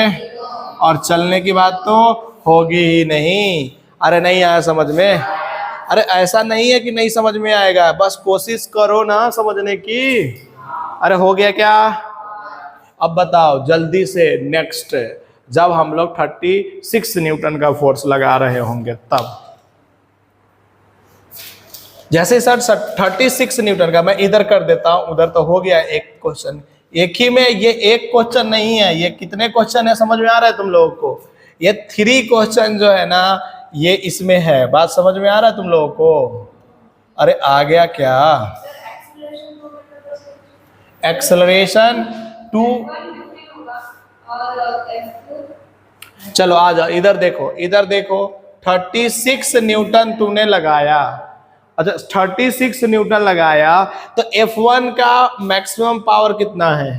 और चलने की बात तो होगी ही नहीं। अरे नहीं आया समझ में, अरे ऐसा नहीं है कि नहीं समझ में आएगा, बस कोशिश करो ना समझने की। अरे हो गया क्या, अब बताओ जल्दी से नेक्स्ट, जब हम लोग 36 न्यूटन का फोर्स लगा रहे होंगे तब, जैसे सर 36 न्यूटन का मैं इधर कर देता हूं, उधर तो हो गया एक क्वेश्चन, एक ही में ये एक क्वेश्चन नहीं है, ये कितने क्वेश्चन है समझ में आ रहा है तुम लोगों को, ये 3 क्वेश्चन जो है ना ये इसमें है, बात समझ में आ रहा है तुम लोगों को। अरे आ गया क्या, एक्सेलरेशन 2, चलो आ जाओ इधर देखो, इधर देखो 36 न्यूटन तूने लगाया, अच्छा 36 न्यूटन लगाया तो F1 का मैक्सिमम पावर कितना है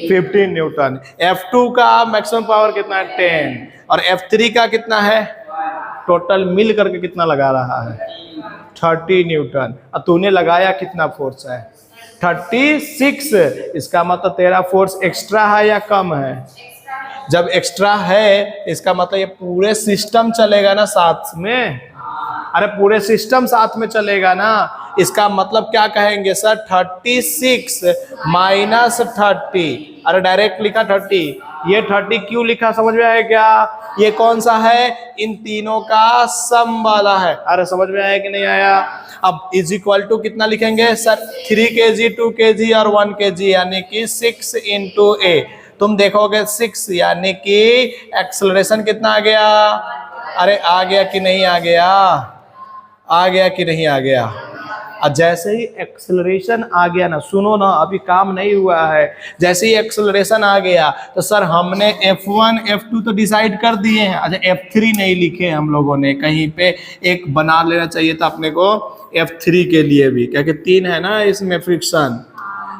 15 न्यूटन, F2 का मैक्सिमम पावर कितना है 10, और F3 का कितना है, टोटल मिल करके कितना लगा रहा है 30 न्यूटन। और तूने लगाया कितना फोर्स है 36, इसका मतलब तेरा फोर्स एक्स्ट्रा है या कम है, जब एक्स्ट्रा है इसका मतलब ये पूरे सिस्टम चलेगा ना साथ में, अरे पूरे सिस्टम साथ में चलेगा ना, इसका मतलब क्या कहेंगे सर 36 माइनस 30, अरे डायरेक्ट लिखा 30, ये 30 क्यों लिखा समझ में आया क्या, ये कौन सा है, इन तीनों का सम वाला है। अरे समझ में आया कि नहीं आया। अब इज इक्वल टू कितना लिखेंगे सर 3 kg 2 kg और 1 kg, यानी कि 6 into a, तुम देखोगे 6 यानी कि एक्सेलरेशन कितना आ गया, अरे आ गया कि नहीं आ गया, आ गया कि नहीं आ गया। और जैसे ही एक्सेलरेशन आ गया ना, सुनो ना अभी काम नहीं हुआ है, जैसे ही एक्सेलरेशन आ गया तो सर हमने F1 F2 तो डिसाइड कर दिए हैं, अच्छा F3 नहीं लिखे हम लोगों ने, कहीं पे एक बना लेना चाहिए था अपने को F3 के लिए भी, क्योंकि 3 है ना इसमें फ्रिक्शन।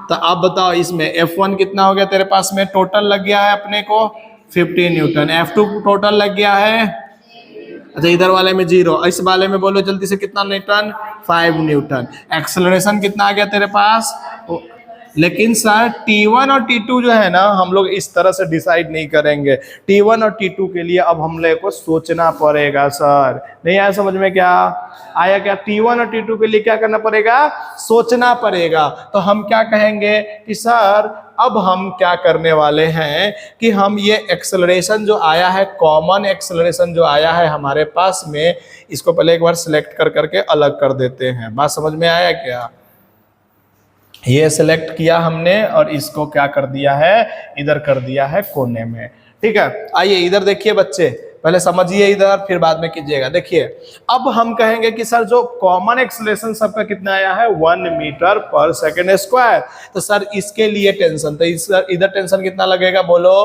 तो अब बताओ इसमें F1 कितना हो गया तेरे पास में, टोटल लग गया है अपने को 15 न्यूटन, F2 टोटल लग गया है, अच्छा इधर वाले में 0, इस वाले में बोलो जल्दी से कितना न्यूटन 5 न्यूटन, एक्सेलरेशन कितना आ गया तेरे पास। लेकिन सर T1 और T2 जो है ना हम लोग इस तरह से डिसाइड नहीं करेंगे, T1 और T2 के लिए अब हम लोग को सोचना पड़ेगा सर, नहीं आया समझ में क्या आया क्या, T1 और T2 के लिए क्या करना पड़ेगा, सोचना पड़ेगा। तो हम क्या कहेंगे कि सर अब हम क्या करने वाले हैं कि हम ये एक्सेलरेशन जो आया है, कॉमन एक्सेलरेशन जो आया है हमारे पास में, इसको पहले एक बार सिलेक्ट कर करके अलग कर देते हैं। बात समझ में आया क्या? ये सिलेक्ट किया हमने और इसको क्या कर दिया है, इधर कर दिया है कोने में। ठीक है, आइए इधर देखिए बच्चे, पहले समझिए इधर, फिर बाद में कीजिएगा। देखिए अब हम कहेंगे कि सर जो कॉमन एक्सेलरेशन सबका कितना आया है, 1 मीटर पर सेकेंड स्क्वायर। तो सर इसके लिए टेंशन, तो इधर टेंशन कितना लगेगा, बोलो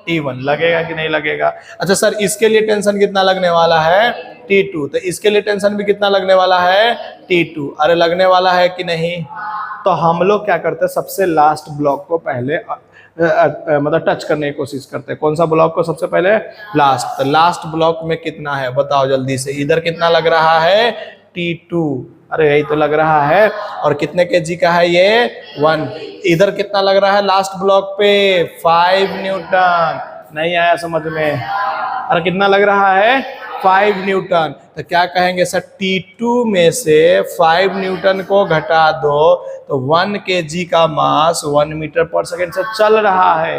T1 लगेगा कि नहीं लगेगा? अच्छा सर इसके लिए टेंशन कितना लगने वाला है, T2। तो इसके लिए टेंशन भी कितना लगने वाला है, T2। अरे लगने वाला है कि नहीं? तो हम लोग क्या करते हैं, सबसे लास्ट ब्लॉक को पहले मतलब टच करने की कोशिश करते हैं। कौन सा ब्लॉक को सबसे पहले, लास्ट। तो लास्ट ब्लॉक में कितना है बताओ जल्दी से, इधर कितना लग रहा है, T2। अरे यही तो लग रहा है, और कितने केजी का है ये, 1। इधर कितना लग रहा है लास्ट ब्लॉक पे, 5 न्यूटन। नहीं आया समझ में? अरे कितना लग रहा है, 5 न्यूटन। तो क्या कहेंगे सर, T2 में से 5 न्यूटन को घटा दो तो 1 kg का मास 1 मीटर पर सेकेंड से चल रहा है।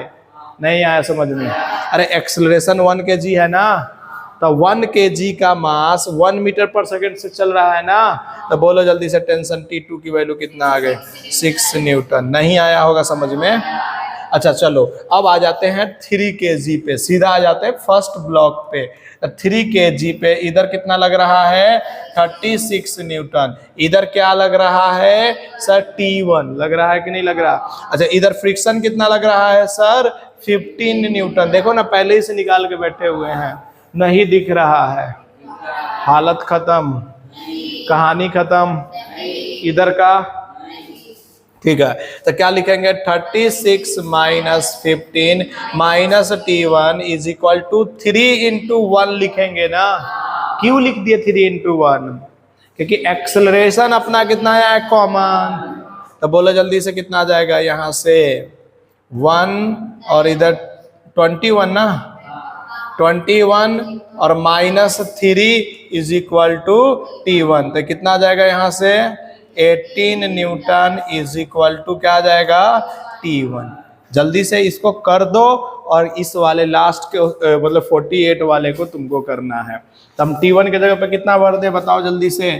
नहीं आया समझ में? अरे एक्सेलरेशन 1 kg है ना, तो 1 kg का मास 1 मीटर पर सेकेंड से चल रहा है ना। तो बोलो जल्दी से, टेंशन T2 की वैल्यू कितना आ गए, 6 न्यूटन। नहीं आया होगा समझ में? अच्छा चलो अब आ जाते हैं 3 kg पे, सीधा आ जाते हैं फर्स्ट ब्लॉक पे। 3 kg पे इधर कितना लग रहा है, 36 न्यूटन। इधर क्या लग रहा है सर, T1 लग रहा है कि नहीं लग रहा? अच्छा इधर फ्रिक्शन कितना लग रहा है सर, 15 न्यूटन। देखो ना पहले ही से निकाल के बैठे हुए हैं, नहीं दिख रहा है। हालत खत्म, कहानी खत्म। इधर का ठीक है, तो क्या लिखेंगे, 36 minus 15 minus T1 is equal to 3 into 1 लिखेंगे ना। क्यों लिख दिए 3 इंटू 1? क्योंकि एक्सेलरेशन अपना कितना है, कॉमन। तो बोलो जल्दी से कितना आ जाएगा, यहाँ से 1 और इधर 21 ना, 21 और minus 3 is equal to T1। तो कितना आ जाएगा यहाँ से, 18 न्यूटन इज इक्वल टू क्या आ जाएगा, T1। जल्दी से इसको कर दो और इस वाले लास्ट के मतलब 48 वाले को तुमको करना है। तो हम T1 के जगह पे कितना भर दे बताओ जल्दी से,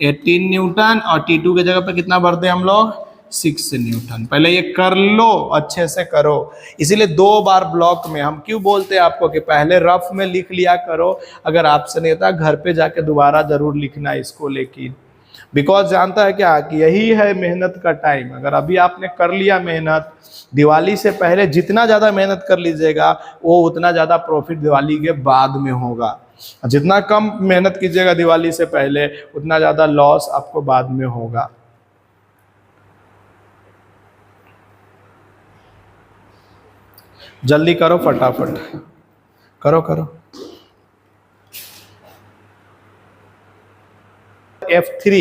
18 न्यूटन, और T2 के जगह पे कितना भर दे हम लोग, 6 न्यूटन। पहले ये कर लो, अच्छे से करो। इसीलिए 2 बार ब्लॉक में हम क्यों बोलते हैं आपको कि पहले रफ में लिख लिया करो, अगर आपसे नहीं होता घर पे जाके दोबारा जरूर लिखना इसको। लेकिन बिकॉज जानता है क्या कि यही है मेहनत का टाइम। अगर अभी आपने कर लिया मेहनत, दिवाली से पहले जितना ज़्यादा मेहनत कर लीजिएगा वो उतना ज़्यादा प्रॉफिट दिवाली के बाद में होगा। जितना कम मेहनत कीजिएगा दिवाली से पहले, उतना ज़्यादा लॉस आपको बाद में होगा। जल्दी करो, फटाफट करो करो। F3,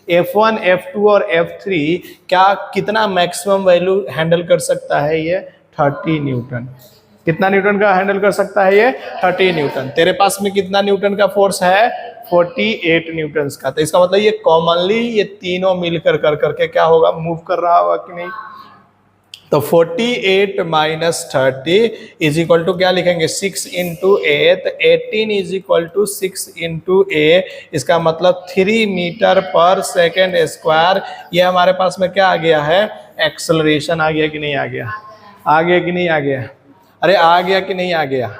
F1, F2 और F3 क्या कितना मैक्सिमम वैल्यू हैंडल कर सकता है ये, 30 न्यूटन। कितना न्यूटन का हैंडल कर सकता है ये, 30 न्यूटन। तेरे पास में कितना न्यूटन का फोर्स है, 48 न्यूटन का। तो इसका मतलब ये कॉमनली ये तीनों मिलकर कर करके क्या होगा, मूव कर रहा होगा कि नहीं। तो 48 माइनस 30 इज इक्वल टू क्या लिखेंगे, 6 इंटू ए। तो 18 इज इक्वल टू 6 इंटू ए। इसका मतलब 3 मीटर पर सेकेंड स्क्वायर। ये हमारे पास में क्या आ गया है, एक्सेलरेशन आ गया कि नहीं आ गया, आ गया कि नहीं आ गया, अरे आ गया कि नहीं आ गया,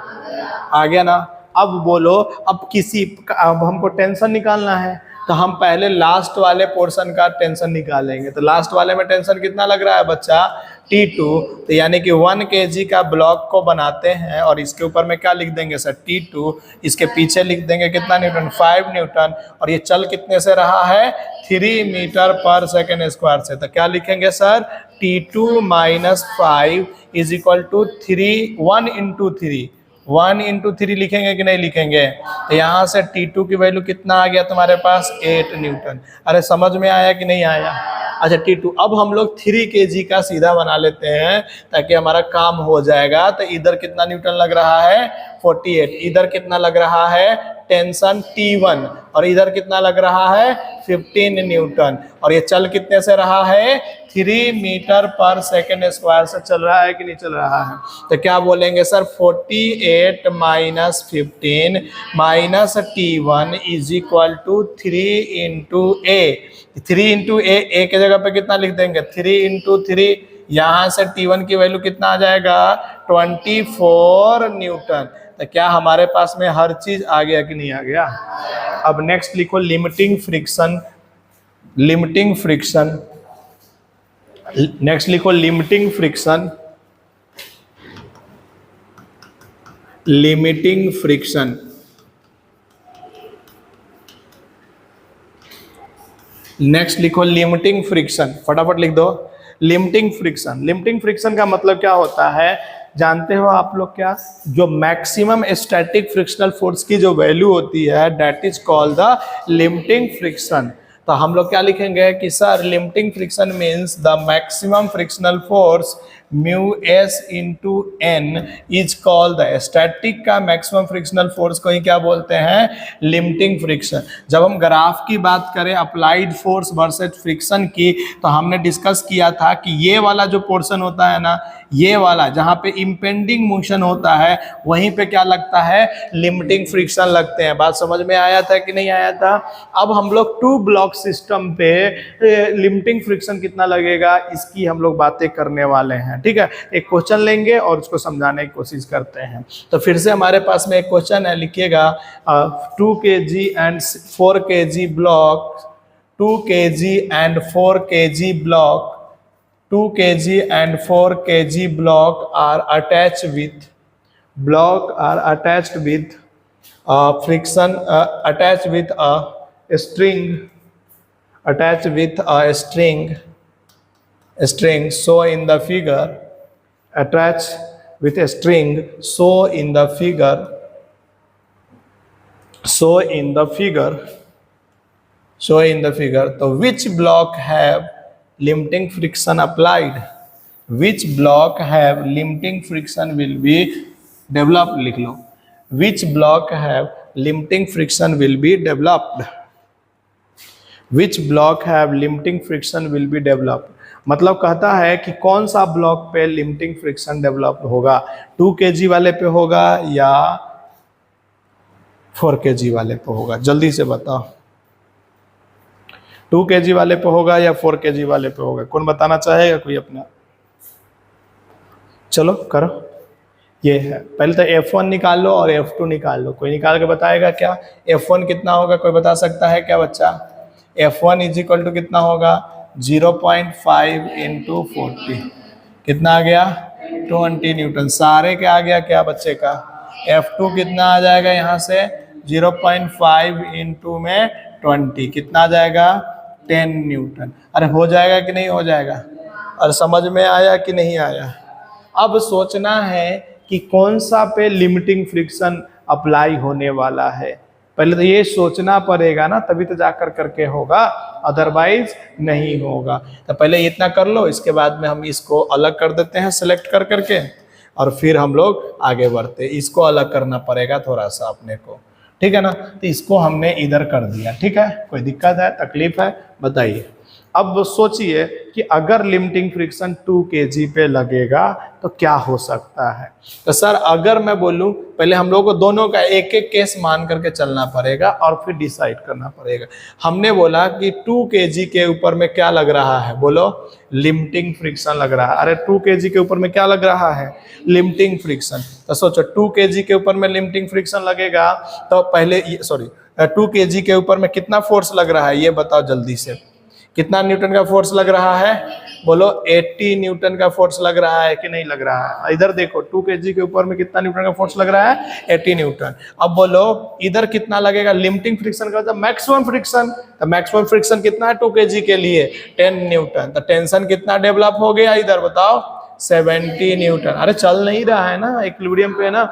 आ गया ना। अब बोलो, अब हमको टेंशन निकालना है, तो हम पहले लास्ट वाले पोर्शन का टेंशन निकालेंगे। तो लास्ट वाले में टेंशन कितना लग रहा है बच्चा, T2। तो यानी कि 1 kg का ब्लॉक को बनाते हैं और इसके ऊपर में क्या लिख देंगे सर, T2। इसके पीछे लिख देंगे कितना न्यूटन, 5 न्यूटन। और ये चल कितने से रहा है, 3 मीटर पर सेकेंड स्क्वायर से। तो क्या लिखेंगे sir, T2 minus 5 is equal to 3, 1 into 3, 1 into 3 लिखेंगे कि नहीं लिखेंगे। तो यहाँ से T2 की वैल्यू कितना आ गया तुम्हारे पास, 8 न्यूटन। अरे समझ में आया कि नहीं आया। अच्छा T2, अब हम लोग 3 kg का सीधा बना लेते हैं ताकि हमारा काम हो जाएगा। तो इधर कितना न्यूटन लग रहा है, 48। इधर कितना लग रहा है टेंशन T1 और इधर कितना लग रहा है 15 न्यूटन, और ये चल कितने से रहा है 3 मीटर पर सेकेंड स्क्वायर से चल रहा है कि नहीं चल रहा है। तो क्या बोलेंगे sir 48 minus 15 minus T1 is equal to 3 into a. 3 into a के जगह पे कितना लिख देंगे 3 इंटू 3, यहाँ से T1 की वैल्यू कितना आ जाएगा 24 न्यूटन। तो क्या हमारे पास में हर चीज आ गया कि नहीं आ गया। अब नेक्स्ट लिखो limiting friction. Limiting friction, next लिखो limiting friction. Limiting friction, next लिखो लिमिटिंग फ्रिक्शन, फटाफट लिख दो लिमिटिंग फ्रिक्शन। लिमिटिंग फ्रिक्शन का मतलब क्या होता है जानते हो आप लोग क्या, जो मैक्सिमम स्टैटिक फ्रिक्शनल फोर्स की जो वैल्यू होती है that is called the limiting friction. तो हम लोग क्या लिखेंगे कि sir limiting friction means the maximum frictional force mu S into N is called the, static का मैक्सिमम फ्रिक्शनल फोर्स को ही क्या बोलते हैं लिमिटिंग फ्रिक्शन। जब हम ग्राफ की बात करें अप्लाइड फोर्स वर्सेस फ्रिक्शन की, तो हमने डिस्कस किया था कि ये वाला जो पोर्शन होता है ना, ये वाला जहाँ पे इम्पेंडिंग मोशन होता है वहीं पे क्या लगता है लिमिटिंग फ्रिक्शन लगते हैं। बात समझ में आया था कि नहीं आया था। अब हम लोग 2 ब्लॉक सिस्टम पे लिमिटिंग फ्रिक्शन कितना लगेगा इसकी हम लोग बातें करने वाले हैं। ठीक है, एक क्वेश्चन लेंगे और उसको समझाने की कोशिश करते हैं। तो फिर से हमारे पास में एक क्वेश्चन है, लिखिएगा 2 kg and 4 kg block, 2 kg and 4 kg block, 2 kg and 4 kg block are attached with friction attached with a string so in the figure, attached with a string so in the figure so which block have limiting friction applied, which block have limiting friction will be developed, लिख लो which block have limiting friction will be developed, which block have limiting friction will be developed। मतलब कहता है कि कौन सा block पे limiting friction develop होगा, 2 kg वाले पे होगा या 4 kg वाले पे होगा, जल्दी से बताओ 2 kg वाले पे होगा या 4 kg वाले पे होगा, कौन बताना चाहेगा कोई अपना। चलो करो, ये है पहले तो F1 निकाल लो और F2 निकाल लो, कोई निकाल के बताएगा क्या। F1 कितना होगा कोई बता सकता है क्या बच्चा। F1 इज इक्वल टू कितना होगा 0.5 इंटू 40, कितना आ गया 20 न्यूटन। सारे क्या आ गया क्या बच्चे का। F2 कितना आ जाएगा यहाँ से 0.5 इंटू में 20, कितना आ जाएगा 10 न्यूटन। अरे हो जाएगा कि नहीं हो जाएगा, और समझ में आया कि नहीं आया। अब सोचना है कि कौन सा पे लिमिटिंग फ्रिक्शन अप्लाई होने वाला है, पहले तो ये सोचना पड़ेगा ना, तभी तो जाकर करके होगा, अदरवाइज नहीं होगा। तो पहले इतना कर लो, इसके बाद में हम इसको अलग कर देते हैं सेलेक्ट कर करके, और फिर हम लोग आगे बढ़ते। इसको अलग करना पड़ेगा थोड़ा सा अपने को, ठीक है ना। तो इसको हमने इधर कर दिया, ठीक है। कोई दिक्कत है तकलीफ है बताइए। अब सोचिए कि अगर लिमिटिंग फ्रिक्शन 2 kg पे लगेगा तो क्या हो सकता है। तो सर अगर मैं बोलूं, पहले हम लोग को दोनों का एक एक केस मान करके चलना पड़ेगा और फिर डिसाइड करना पड़ेगा। हमने बोला कि 2 kg के ऊपर में क्या लग रहा है, बोलो लिमिटिंग फ्रिक्शन लग रहा है। अरे 2 kg के ऊपर में क्या लग रहा है, लिमिटिंग फ्रिक्शन। तो सोचो 2 kg के ऊपर में लिमिटिंग फ्रिक्शन लगेगा तो पहले 2 kg के ऊपर में कितना फोर्स लग रहा है ये बताओ जल्दी से। कितना न्यूटन का फोर्स लग रहा है, बोलो 80 न्यूटन का फोर्स लग रहा है कि नहीं लग रहा है। इधर देखो 2 kg के ऊपर में कितना न्यूटन का फोर्स लग रहा है, 80 न्यूटन। अब बोलो इधर कितना लगेगा, लिमिटिंग फ्रिक्शन का मतलब मैक्सिमम फ्रिक्शन। तो मैक्सिमम फ्रिक्शन कितना है 2 kg के लिए, 10 न्यूटन। तो टेंशन कितना डेवलप हो गया इधर बताओ, 70 न्यूटन। अरे चल नहीं रहा है ना, इक्विलिब्रियम पे है ना।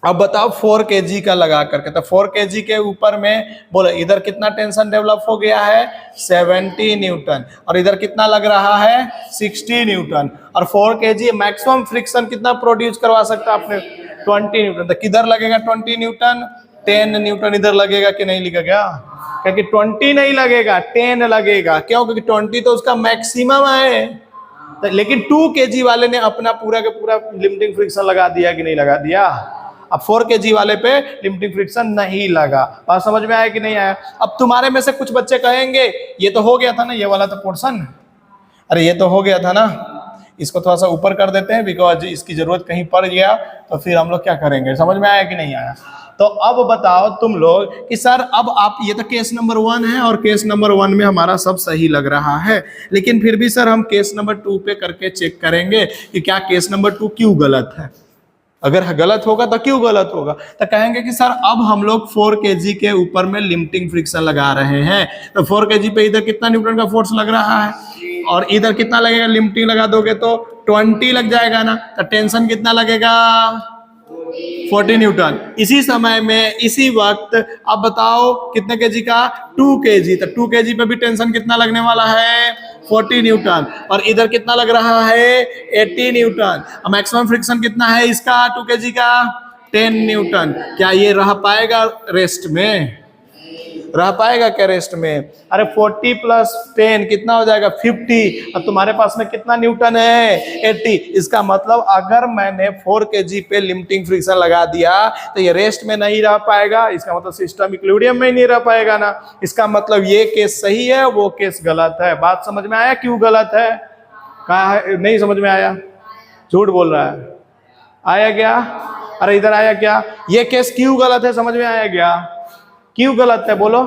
अब बताओ 4 kg का लगा करके, तो 4 kg के ऊपर में बोलो इधर कितना टेंशन डेवलप हो गया है, 70 न्यूटन, और इधर कितना लग रहा है 60 न्यूटन। और 4 kg मैक्सिमम फ्रिक्शन कितना प्रोड्यूस करवा सकता है अपने, 20 न्यूटन। तो किधर लगेगा 20 न्यूटन? 10 न्यूटन इधर लगेगा कि नहीं लिखेगा? क्योंकि 20 नहीं लगेगा, 10 लगेगा। क्यों? क्योंकि 20 तो उसका मैक्सिमम है। तो लेकिन 2 kg वाले ने अपना पूरा का पूरा लिमिटिंग फ्रिक्शन लगा दिया कि नहीं लगा दिया? अब 4 kg वाले पे लिमिटिंग फ्रिक्शन नहीं लगा। बात समझ में आया कि नहीं आया? अब तुम्हारे में से कुछ बच्चे कहेंगे ये तो हो गया था ना, ये वाला तो पोर्शन, अरे ये तो हो गया था ना, इसको थोड़ा सा ऊपर कर देते हैं बिकॉज इसकी जरूरत कहीं पड़ गया तो फिर हम लोग क्या करेंगे। समझ में आया कि नहीं आया? तो अब बताओ तुम लोग कि सर अब आप, ये तो केस नंबर 1 है और केस नंबर 1 में हमारा सब सही लग रहा है, लेकिन फिर भी सर हम केस नंबर 2 पे करके चेक करेंगे कि क्या केस नंबर 2 क्यों गलत है। अगर गलत होगा तो क्यों गलत होगा? तो कहेंगे कि सर अब हम लोग 4 kg के ऊपर में लिमिटिंग फ्रिक्शन लगा रहे हैं, तो 4 kg पे इधर कितना न्यूटन का फोर्स लग रहा है और इधर कितना लगेगा? लिमिटिंग लगा दोगे तो 20 लग जाएगा ना, तो टेंशन कितना लगेगा? 40 न्यूटन। इसी समय में इसी वक्त अब बताओ कितने केजी का? 2 kg। तो 2 kg पे भी टेंशन कितना लगने वाला है? 40 न्यूटन। और इधर कितना लग रहा है? 80 न्यूटन। अब मैक्सिमम फ्रिक्शन कितना है इसका 2 kg का? 10 न्यूटन। क्या ये रह पाएगा रेस्ट में? रह पाएगा क्या रेस्ट में? अरे 40 प्लस 10 कितना हो जाएगा? 50। अब तुम्हारे पास में कितना न्यूटन है? 80। इसका मतलब अगर मैंने 4 kg पे लिमिटिंग फ्रिक्शन लगा दिया तो ये रेस्ट में नहीं रह पाएगा, इसका मतलब सिस्टम इक्विलिब्रियम में ही नहीं रह पाएगा ना। इसका मतलब ये केस सही है, वो केस गलत है। बात समझ में आया क्यों गलत है? कहा है? नहीं समझ में आया? झूठ बोल रहा है। आया क्या? अरे इधर आया क्या? ये केस क्यों गलत है? समझ में आया क्या? क्यों गलत है बोलो?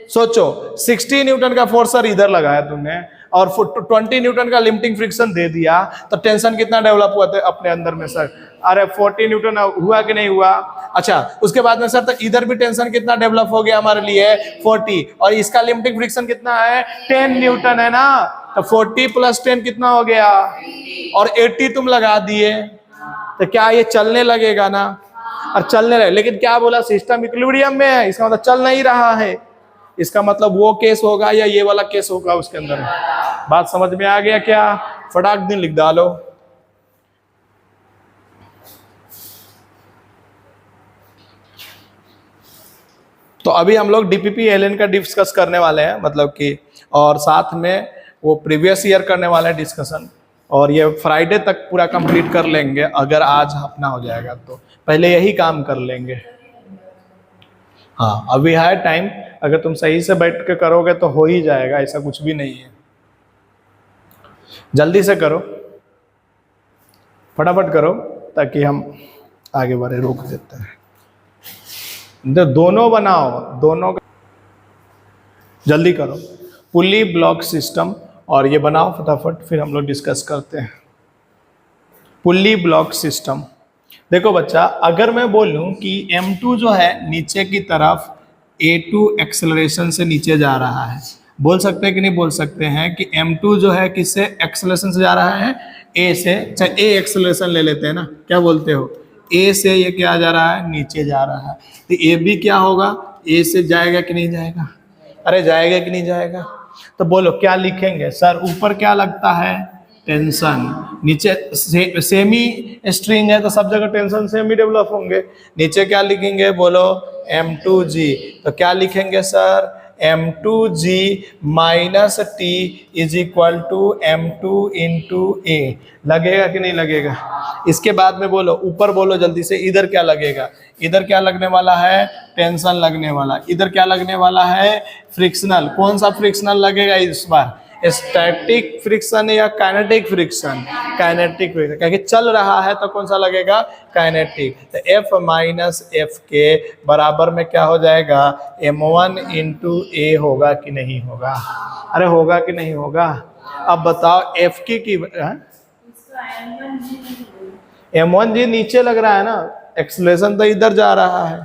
सोचो, 60 न्यूटन का फोर्स सर इधर लगाया तुमने और 20 न्यूटन का लिमिटिंग फ्रिक्शन दे दिया, तो टेंशन कितना डेवलप हुआ था अपने अंदर में सर? अरे 40 न्यूटन हुआ कि नहीं हुआ? अच्छा, उसके बाद में सर तो इधर भी टेंशन कितना डेवलप हो गया हमारे लिए? 40। और इसका लिमिटिंग फ्रिक्शन कितना है? 10 न्यूटन है ना। तो 40 प्लस 10 कितना हो गया? और 80 तुम लगा दिए, तो क्या ये चलने लगेगा ना? और चलने लगे, लेकिन क्या बोला? सिस्टम इक्विलिब्रियम में है, इसका मतलब चल नहीं रहा है। इसका मतलब वो केस होगा या ये वाला केस होगा उसके अंदर। बात समझ में आ गया क्या? फटाक दिन लिख डालो। तो अभी हम लोग डीपीपी एलएन का डिस्कस करने वाले हैं, मतलब कि, और साथ में वो प्रीवियस ईयर करने वाले हैं डिस्कशन, और ये फ्राइडे तक पूरा कंप्लीट कर लेंगे अगर आज अपना हो जाएगा तो। पहले यही काम कर लेंगे। हाँ, अभी है टाइम, अगर तुम सही से बैठ के करोगे तो हो ही जाएगा, ऐसा कुछ भी नहीं है। जल्दी से करो, फटाफट करो ताकि हम आगे बढ़े। रोक देते हैं, दोनों बनाओ, दोनों जल्दी करो। पुली ब्लॉक सिस्टम, और ये बनाओ फटाफट, फिर हम लोग डिस्कस करते हैं। पुली ब्लॉक सिस्टम। देखो बच्चा, अगर मैं बोलूं कि M2 जो है नीचे की तरफ A2 एक्सेलरेशन से नीचे जा रहा है, बोल सकते हैं कि नहीं बोल सकते हैं कि M2 जो है किससे एक्सेलरेशन से जा रहा है? A से। चाहे A एक्सेलरेशन ले लेते हैं ना, क्या बोलते हो? A से ये क्या जा रहा है? नीचे जा रहा है। तो A भी क्या होगा? A से जाएगा कि नहीं जाएगा? अरे जाएगा कि नहीं जाएगा? तो बोलो क्या लिखेंगे? सर ऊपर क्या लगता है? टेंशन। नीचे सेमी स्ट्रिंग है तो सब जगह टेंशन सेम ही डेवलप होंगे। नीचे क्या लिखेंगे? बोलो M2G। तो क्या लिखेंगे sir? M2G minus T is equal to M2 into A। लगेगा कि नहीं लगेगा? इसके बाद में बोलो, ऊपर बोलो जल्दी से, इधर क्या लगेगा? इधर क्या लगने वाला है? टेंशन लगने वाला। इधर क्या लगने वाला है? फ्रिक्शनल। कौन सा फ्रिक्शनल लगेगा इस बार? स्टैटिक फ्रिक्शन या काइनेटिक फ्रिक्शन? काइनेटिक फ्रिक्शन, क्योंकि चल रहा है तो कौन सा लगेगा? काइनेटिक। तो F माइनस एफ के बराबर में क्या हो जाएगा? M1 इंटू A होगा कि नहीं होगा? अरे होगा कि नहीं होगा? अब बताओ F की M1G नीचे लग रहा है ना, एक्सेलरेशन तो इधर जा रहा है,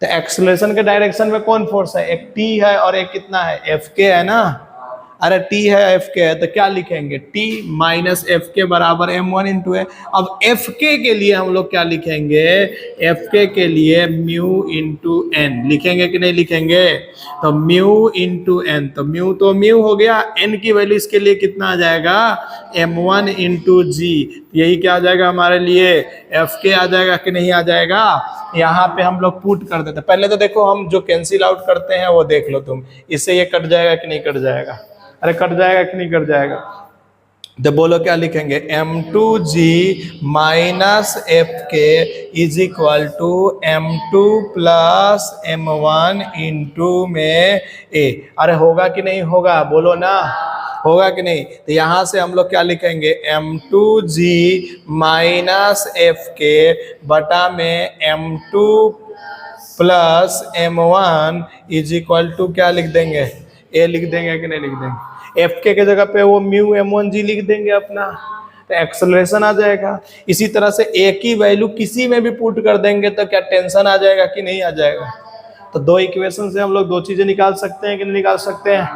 तो एक्सेलरेशन के डायरेक्शन में कौन फोर्स है? एक T है और एक कितना है? F के है ना। अरे टी है एफ के है तो क्या लिखेंगे, टी माइनस एफ के बराबर m1 इंटू है। अब एफ के लिए हम लोग क्या लिखेंगे, एफ के लिए म्यू इंटू एन लिखेंगे कि नहीं लिखेंगे, तो म्यू इंटू एन, तो म्यू हो गया, एन की वैल्यू इसके लिए कितना आ जाएगा, m1 इंटू जी, यही क्या आ जाएगा हमारे लिए, एफ के आ जाएगा कि नहीं आ जाएगा। यहाँ पे हम लोग पुट कर देते, पहले तो देखो हम जो कैंसिल आउट करते हैं वो देख लो तुम, इससे ये कट जाएगा कि नहीं कट जाएगा, अरे कट जाएगा कि नहीं कट जाएगा, तो बोलो क्या लिखेंगे, m2g minus F K is equal to m2 plus m1 into में a। अरे होगा कि नहीं होगा, बोलो ना, होगा कि नहीं। तो यहां से हम लोग क्या लिखेंगे, m2g माइनस एफ के बटा में m2 plus m1 is equal to क्या लिख देंगे, a लिख देंगे कि नहीं लिख देंगे, एफ के जगह पे वो म्यू m1g लिख देंगे अपना, तो एक्सेलरेशन आ जाएगा। इसी तरह से ए की वैल्यू किसी में भी पुट कर देंगे तो क्या टेंशन आ जाएगा कि नहीं आ जाएगा। तो दो इक्वेशन से हम लोग दो चीजें निकाल सकते हैं कि नहीं निकाल सकते हैं,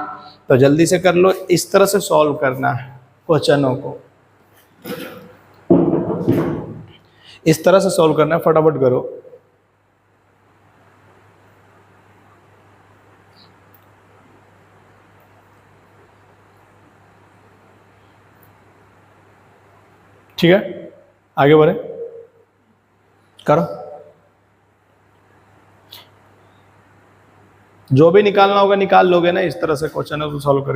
तो जल्दी से कर लो, इस तरह से सॉल्व करना है क्वेश्चनों को, इस तरह से सॉल्व करना है, फटाफट करो। ठीक है, आगे बढ़े, करो, जो भी निकालना होगा निकाल लोगे ना, इस तरह से क्वेश्चन को सॉल्व कर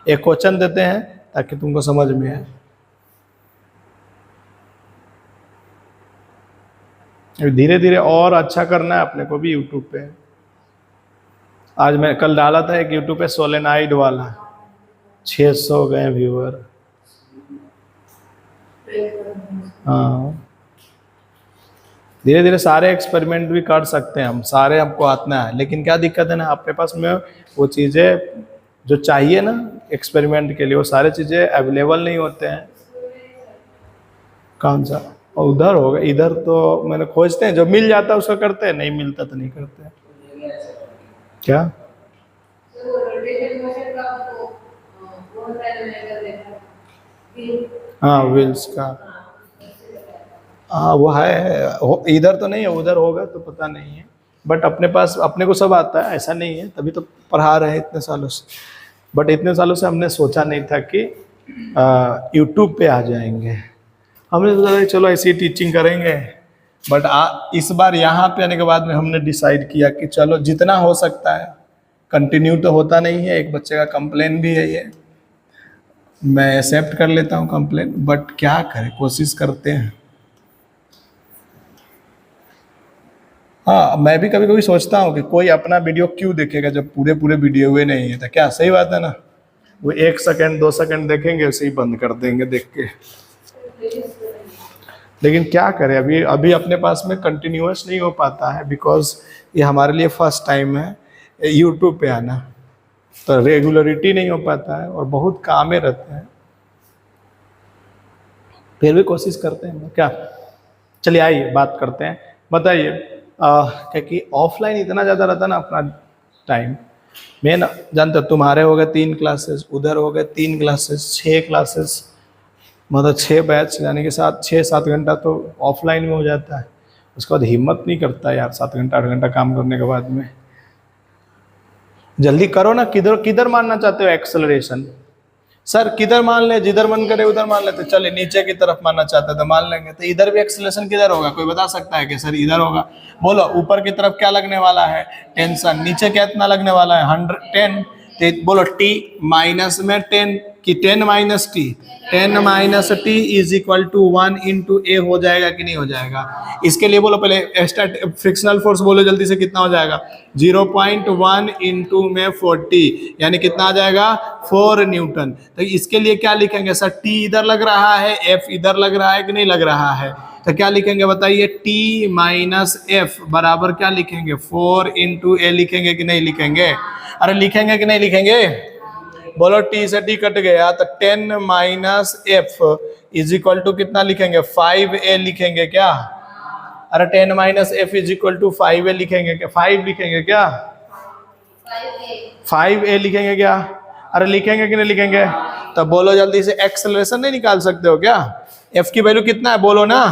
एक क्वेश्चन देते हैं ताकि तुमको समझ में आए। धीरे धीरे और अच्छा करना है अपने को भी यूट्यूब पे। आज मैं कल डाला था एक यूट्यूब पे सोलेनाइड वाला, 600 गए व्यूअर। हाँ, धीरे धीरे सारे एक्सपेरिमेंट भी कर सकते हैं हम, सारे हमको आतना है, लेकिन क्या दिक्कत है ना, अपने पास में वो चीज़ें जो चाहिए ना एक्सपेरिमेंट के लिए, वो सारे चीज़ें अवेलेबल नहीं होते हैं। कौन सा, उधर होगा, इधर तो मैंने खोजते हैं, जो मिल जाता है उसका करते हैं, नहीं मिलता तो नहीं करते हैं। क्या हाँ व्हील्स का, हाँ वो है, इधर तो नहीं है, उधर होगा तो पता नहीं है, बट अपने पास अपने को सब आता है, ऐसा नहीं है, तभी तो पढ़ा रहे हैं इतने सालों से। बट इतने सालों से हमने सोचा नहीं था कि यूट्यूब पे आ जाएंगे, हमने सोचा चलो ऐसी टीचिंग करेंगे, बट इस बार यहाँ पे आने के बाद में हमने डिसाइड किया कि चलो जितना हो सकता है, कंटिन्यू तो होता नहीं है, एक बच्चे का कंप्लेन भी है, ये मैं एक्सेप्ट कर लेता हूँ कंप्लेन, बट क्या करें, कोशिश करते हैं। हाँ, मैं भी कभी कभी सोचता हूँ कि कोई अपना वीडियो क्यों देखेगा जब पूरे पूरे वीडियो हुए नहीं है, तो क्या सही बात है ना, वो 1 सेकंड 2 सेकंड देखेंगे उसे ही बंद कर देंगे देख के। लेकिन क्या करें, अभी अभी अपने पास में कंटिन्यूअस नहीं हो पाता है, बिकॉज ये हमारे लिए फर्स्ट टाइम है यूट्यूब पे आना, तो रेगुलरिटी नहीं हो पाता है और बहुत कामें रहते हैं, फिर भी कोशिश करते हैं क्या। चलिए आइए बात करते हैं, बताइए, क्योंकि ऑफलाइन इतना ज़्यादा रहता ना अपना टाइम, मैं ना जानता, तुम्हारे हो गए 3 क्लासेस, उधर हो गए 3 क्लासेस, 6 क्लासेस, मतलब 6 बैच, यानी कि 6-7 घंटा तो ऑफलाइन में हो जाता है। उसके बाद हिम्मत नहीं करता यार 7 घंटा 8 घंटा काम करने के बाद में। जल्दी करो ना, किधर किधर मानना चाहते हो एक्सेलरेशन, सर किधर मान ले, जिधर मन करे उधर मान लेते, चले नीचे की तरफ मानना चाहते तो मान लेंगे, तो इधर भी एक्सेलरेशन किधर होगा, कोई बता सकता है कि सर इधर होगा, बोलो। ऊपर की तरफ क्या लगने वाला है, टेंशन, नीचे क्या इतना लगने वाला है 110, तो बोलो टी माइनस में 10 कि 10 minus T, 10 minus T is equal to 1 into a हो जाएगा कि नहीं हो जाएगा। इसके लिए बोलो पहले एक्स्ट्रा फ्रिक्शनल फोर्स बोलो जल्दी से, कितना हो जाएगा, 0.1 इंटू में 40, यानी कितना आ जाएगा 4 न्यूटन। तो इसके लिए क्या लिखेंगे सर, टी इधर लग रहा है, एफ इधर लग रहा है कि नहीं लग रहा है, तो क्या लिखेंगे बताइए, टी माइनस एफ बराबर क्या लिखेंगे, 4 इंटू ए लिखेंगे कि नहीं लिखेंगे, अरे लिखेंगे कि नहीं लिखेंगे, बोलो। टी से टी कट गया तो 10 minus F is equal to कितना लिखेंगे, 5a लिखेंगे क्या, अरे 10 minus F is equal to 5a लिखेंगे क्या, 5 लिखेंगे क्या, 5a लिखेंगे क्या, अरे लिखेंगे कि नहीं लिखेंगे? तो बोलो जल्दी से, एक्सेलरेशन नहीं निकाल सकते हो क्या? एफ की वैल्यू कितना है बोलो ना,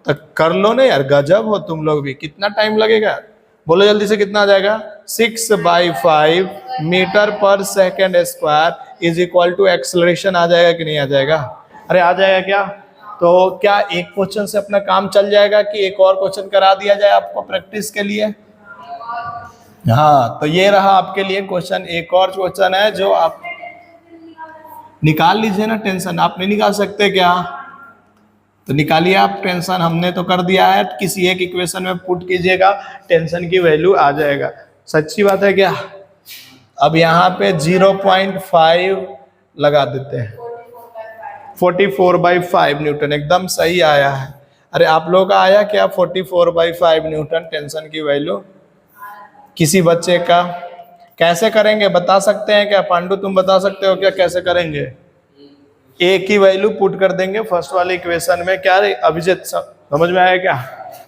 तो कर लो ना यार, गजब हो तुम लोग भी, कितना टाइम लगेगा? बोलो जल्दी से, कितना आ जाएगा? 6/5 मीटर पर second square is equal to acceleration. आ जाएगा कि नहीं आ जाएगा? अरे आ जाएगा क्या? तो क्या एक क्वेश्चन से अपना काम चल जाएगा कि एक और क्वेश्चन करा दिया जाए आपको प्रैक्टिस के लिए? हाँ, तो ये रहा आपके लिए क्वेश्चन। एक और क्वेश्चन है जो आप निकाल लीजिए ना, टेंशन आप नहीं निकाल सकते क्या? तो निकालिए आप टेंशन, हमने तो कर दिया है, किसी एक इक्वेशन में पुट कीजिएगा, टेंशन की वैल्यू आ जाएगा। सच्ची बात है क्या? अब यहाँ पे 0.5 लगा देते हैं, 44/5 न्यूटन, एकदम सही आया है। अरे आप लोगों का आया क्या 44/5 न्यूटन टेंशन की वैल्यू? किसी बच्चे का? कैसे करेंगे बता सकते हैं क्या? पांडु तुम बता सकते हो क्या कैसे करेंगे? ए की वैल्यू पुट कर देंगे फर्स्ट वाले इक्वेशन में। क्या रे अभिजीत, समझ में आया क्या?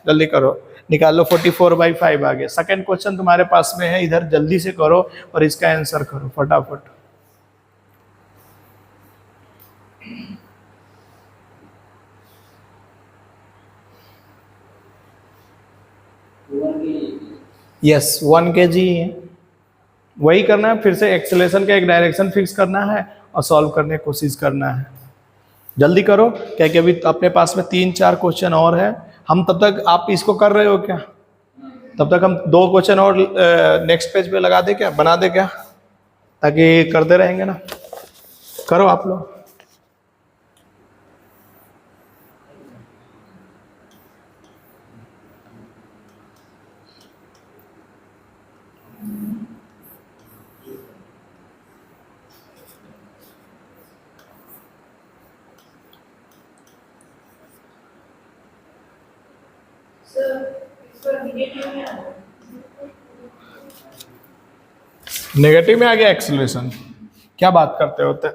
जल्दी करो, निकाल लो, 44/5 आ गया। सेकंड क्वेश्चन तुम्हारे पास में है, इधर जल्दी से करो और इसका आंसर करो फटाफट। यस 1 kg वही करना है। फिर से एक्सेलरेशन का एक डायरेक्शन फिक्स करना है और सॉल्व करने की कोशिश करना है। जल्दी करो, क्या कि अभी अपने पास में 3-4 क्वेश्चन और है। हम तब तक, आप इसको कर रहे हो क्या? तब तक हम 2 क्वेश्चन और नेक्स्ट पेज पे लगा दे क्या, बना दे क्या, ताकि करते रहेंगे ना। करो आप लोग। नेगेटिव में आ गया एक्सेलरेशन, क्या बात करते होते?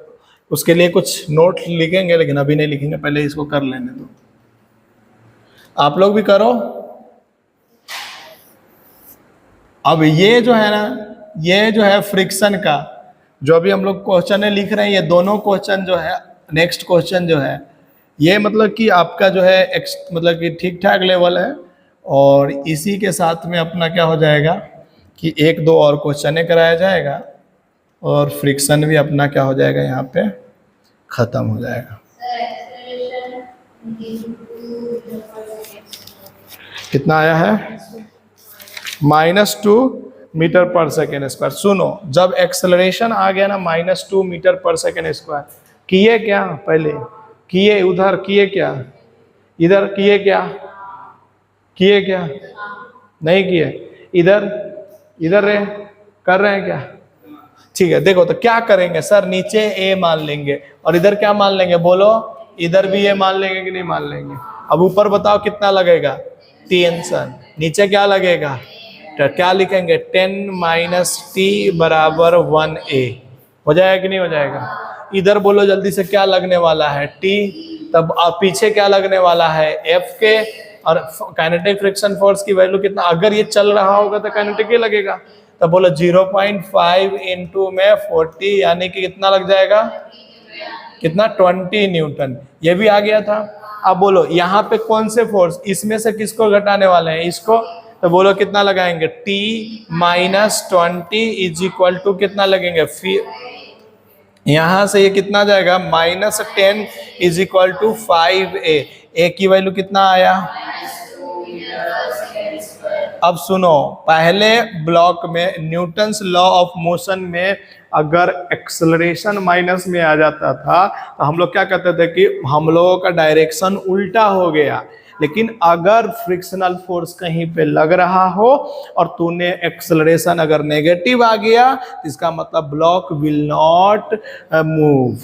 उसके लिए कुछ नोट लिखेंगे, लेकिन अभी नहीं लिखेंगे, पहले इसको कर लेने दो। आप लोग भी करो। अब ये जो है ना, ये जो है फ्रिक्शन का, जो अभी हम लोग क्वेश्चन लिख रहे हैं, ये दोनों क्वेश्चन जो है, नेक्स्ट क्वेश्चन जो है, ये मतलब कि आपका जो है मतलब कि ठीक ठाक लेवल है। और इसी के साथ में अपना क्या हो जाएगा कि 1-2 और क्वेश्चन कराया जाएगा और फ्रिक्शन भी अपना क्या हो जाएगा, यहाँ पे खत्म हो जाएगा। कितना आया है? -2 मीटर पर सेकेंड स्क्वायर। सुनो, जब एक्सेलरेशन आ गया ना -2 मीटर पर सेकेंड स्क्वायर, किए क्या पहले? किए उधर, किए क्या इधर, किए क्या, किए क्या नहीं किए? इधर, इधर रे कर रहे हैं क्या? ठीक है, देखो तो क्या करेंगे सर, नीचे ए मान लेंगे और इधर क्या मान लेंगे बोलो? इधर भी ए मान लेंगे कि नहीं मान लेंगे? अब ऊपर बताओ कितना लगेगा? टेंशन। नीचे क्या लगेगा? तो क्या लिखेंगे? 10 - t बराबर 1a। हो जाएगा कि नहीं हो जाएगा? इधर बोलो जल्दी से, क्या लगने वाला है? t। तब पीछे क्या लगने वाला है? f के। और काइनेटिक फ्रिक्शन फोर्स की वैल्यू कितना? अगर ये चल रहा होगा तो काइनेटिक ही लगेगा। तो बोलो 0.5 इंटू में 40, यानी कि कितना लग जाएगा? कितना? 20 न्यूटन। ये भी आ गया था। अब बोलो यहाँ पे कौन से फोर्स, इसमें से किसको घटाने वाले हैं? इसको। तो बोलो कितना लगाएंगे? t - 20 इज इक्वल टू कितना लगेंगे? फिर यहां से ये कितना जाएगा? -10 is equal to 5a। a की वैल्यू कितना आया? अब सुनो, पहले ब्लॉक में न्यूटन्स लॉ ऑफ मोशन में अगर एक्सेलरेशन माइनस में आ जाता था तो हम लोग क्या कहते थे कि हम लोगों का डायरेक्शन उल्टा हो गया। लेकिन अगर फ्रिक्शनल फोर्स कहीं पे लग रहा हो और तूने एक्सेलरेशन अगर नेगेटिव आ गया, तो इसका मतलब ब्लॉक विल नॉट मूव,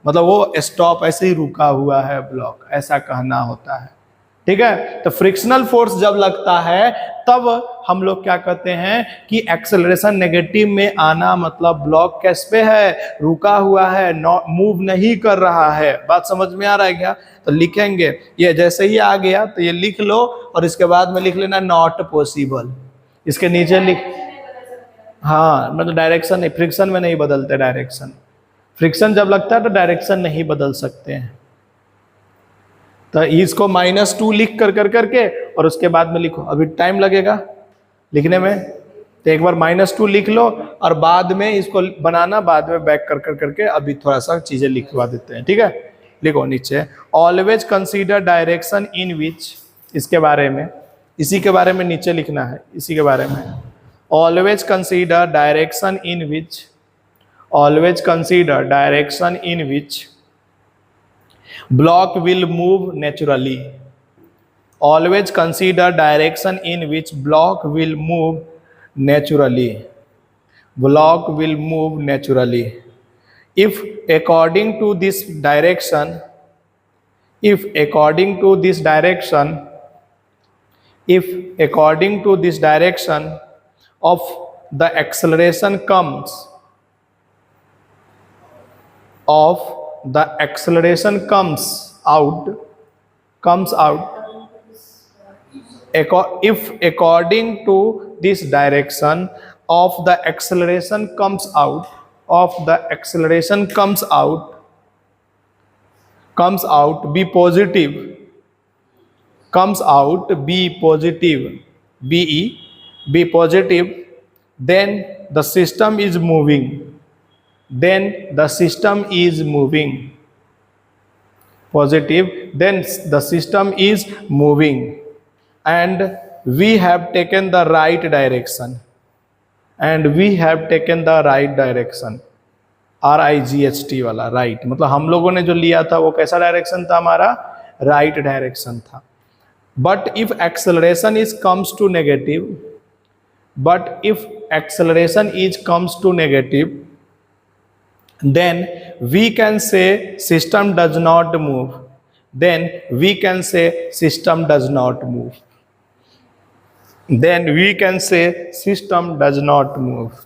मतलब वो स्टॉप, ऐसे ही रुका हुआ है ब्लॉक, ऐसा कहना होता है। ठीक है, तो फ्रिक्शनल फोर्स जब लगता है तब हम लोग क्या कहते हैं कि एक्सेलरेशन नेगेटिव में आना मतलब ब्लॉक कैस पे है? रुका हुआ है, मूव नहीं कर रहा है। बात समझ में आ रहा है क्या? तो लिखेंगे, ये जैसे ही आ गया तो ये लिख लो और इसके बाद में लिख लेना नॉट पॉसिबल। इसके नीचे लिख, हाँ मतलब डायरेक्शन नहीं, फ्रिक्शन में नहीं बदलते डायरेक्शन। फ्रिक्शन जब लगता है तो डायरेक्शन नहीं बदल सकते हैं। तो इसको -2 लिख करके और उसके बाद में लिखो, अभी टाइम लगेगा लिखने में, तो एक बार -2 लिख लो और बाद में इसको बनाना, बाद में बैक करके अभी थोड़ा सा चीजें लिखवा देते हैं, ठीक है। लिखो नीचे, ऑलवेज कंसीडर डायरेक्शन इन विच, इसके बारे में, इसी के बारे में नीचे लिखना है, इसी के बारे में। Always consider direction in which, always consider direction in which block will move naturally. Always consider direction in which block will move naturally. Block will move naturally. If according to this direction, if according to this direction, if according to this direction of the acceleration comes, of the acceleration comes out, if according to this direction of the acceleration comes out, of the acceleration comes out be positive, comes out be positive, be positive, then the system is moving, then the system is moving, positive, then the system is moving, and we have taken the right direction, and we have taken the right direction, RIGHT वाला right, मतलब हम लोगों ने जो लिया था वो कैसा डायरेक्शन था हमारा, राइट डायरेक्शन था। But if acceleration is comes to negative, but if acceleration is comes to negative, then we can say system does not move, then we can say system does not move, then we can say system does not move।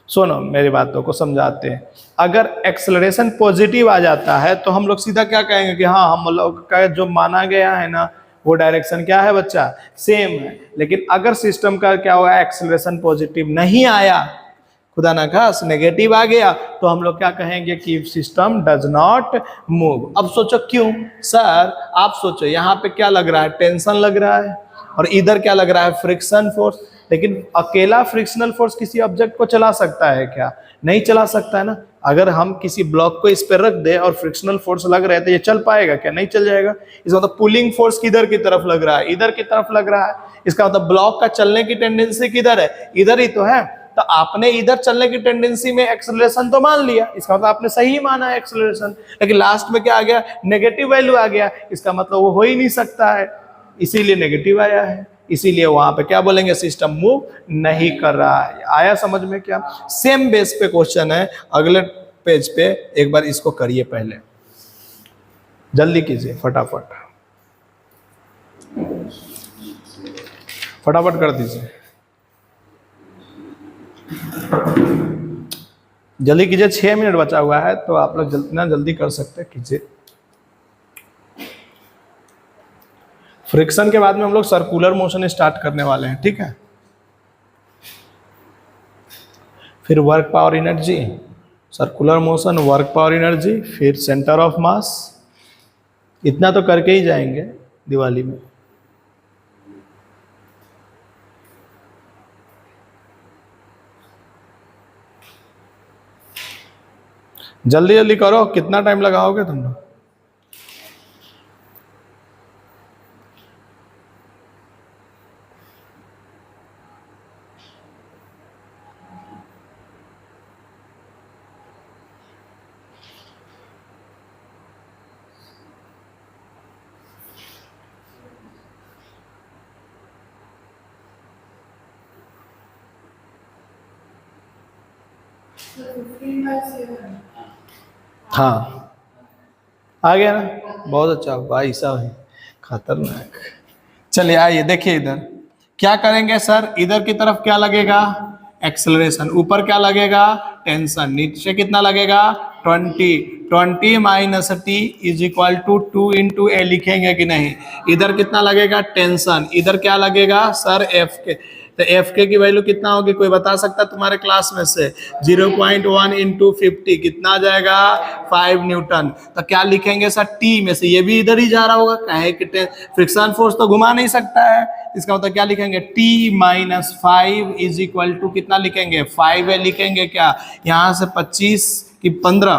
सुनो मेरी बातों को समझाते हैं। अगर acceleration positive आ जाता है तो हम लोग सीधा क्या कहेंगे कि हाँ हम लोग का जो माना गया है ना वो डायरेक्शन क्या है बच्चा, सेम है। लेकिन अगर सिस्टम का क्या हुआ, एक्सेलरेशन पॉजिटिव नहीं आया, खुदा ना खास नेगेटिव आ गया, तो हम लोग क्या कहेंगे कि सिस्टम डज नॉट मूव। अब सोचो क्यों सर, आप सोचो यहाँ पे क्या लग रहा है, टेंशन लग रहा है, और इधर क्या लग रहा है, फ्रिक्शन फोर्स। लेकिन अकेला फ्रिक्शनल फोर्स किसी ऑब्जेक्ट को चला सकता है क्या, नहीं चला सकता है ना। अगर हम किसी ब्लॉक को इस पर रख दे और फ्रिक्शनल फोर्स लग रहे तो ये चल पाएगा क्या, नहीं चल जाएगा। इसका मतलब पुलिंग फोर्स किधर की तरफ लग रहा है, इधर की तरफ लग रहा है। इसका मतलब ब्लॉक का चलने की टेंडेंसी किधर है, इधर ही तो है। तो आपने इधर चलने की टेंडेंसी में एक्सेलरेशन तो मान लिया, इसका मतलब आपने सही माना है एक्सेलरेशन, लेकिन लास्ट में क्या आ गया, नेगेटिव वैल्यू आ गया। इसका मतलब वो हो ही नहीं सकता है, इसीलिए नेगेटिव आया है, इसीलिए वहां पे क्या बोलेंगे, सिस्टम मूव नहीं कर रहा है। आया समझ में क्या। सेम बेस पे क्वेश्चन है अगले पेज पे, एक बार इसको करिए, पहले जल्दी कीजिए, फटाफट फटाफट कर दीजिए, जल्दी कीजिए। 6 मिनट बचा हुआ है तो आप लोग जितना जल्दी कर सकते हैं कीजिए। फ्रिक्शन के बाद में हम लोग सर्कुलर मोशन स्टार्ट करने वाले हैं, ठीक है। फिर work power energy, circular motion, work power energy, फिर सेंटर ऑफ मास। इतना तो करके ही जाएंगे दिवाली में। जल्दी जल्दी करो, कितना टाइम लगाओगे तुम लोग। हाँ आ गया ना, बहुत अच्छा भाई साहब, खतरनाक। चलिए आइए देखिए, इधर क्या करेंगे सर, इधर की तरफ क्या लगेगा, एक्सेलरेशन, ऊपर क्या लगेगा, टेंशन, नीचे कितना लगेगा 20, 20 minus T is equal to 2 into a लिखेंगे कि नहीं। इधर कितना लगेगा टेंशन, इधर क्या लगेगा सर एफ के तो एफ के की वैल्यू कितना होगी, कोई बता सकता है तुम्हारे क्लास में से? 0.1 इंटू 50 कितना आ जाएगा? 5 न्यूटन। तो क्या लिखेंगे सर? टी में से ये भी इधर ही जा रहा होगा, कहे कि फ्रिक्शन फोर्स तो घुमा नहीं सकता है, इसका मतलब क्या लिखेंगे? T minus 5 is equal to कितना लिखेंगे? 5 है लिखेंगे क्या? यहाँ से 25 की 15,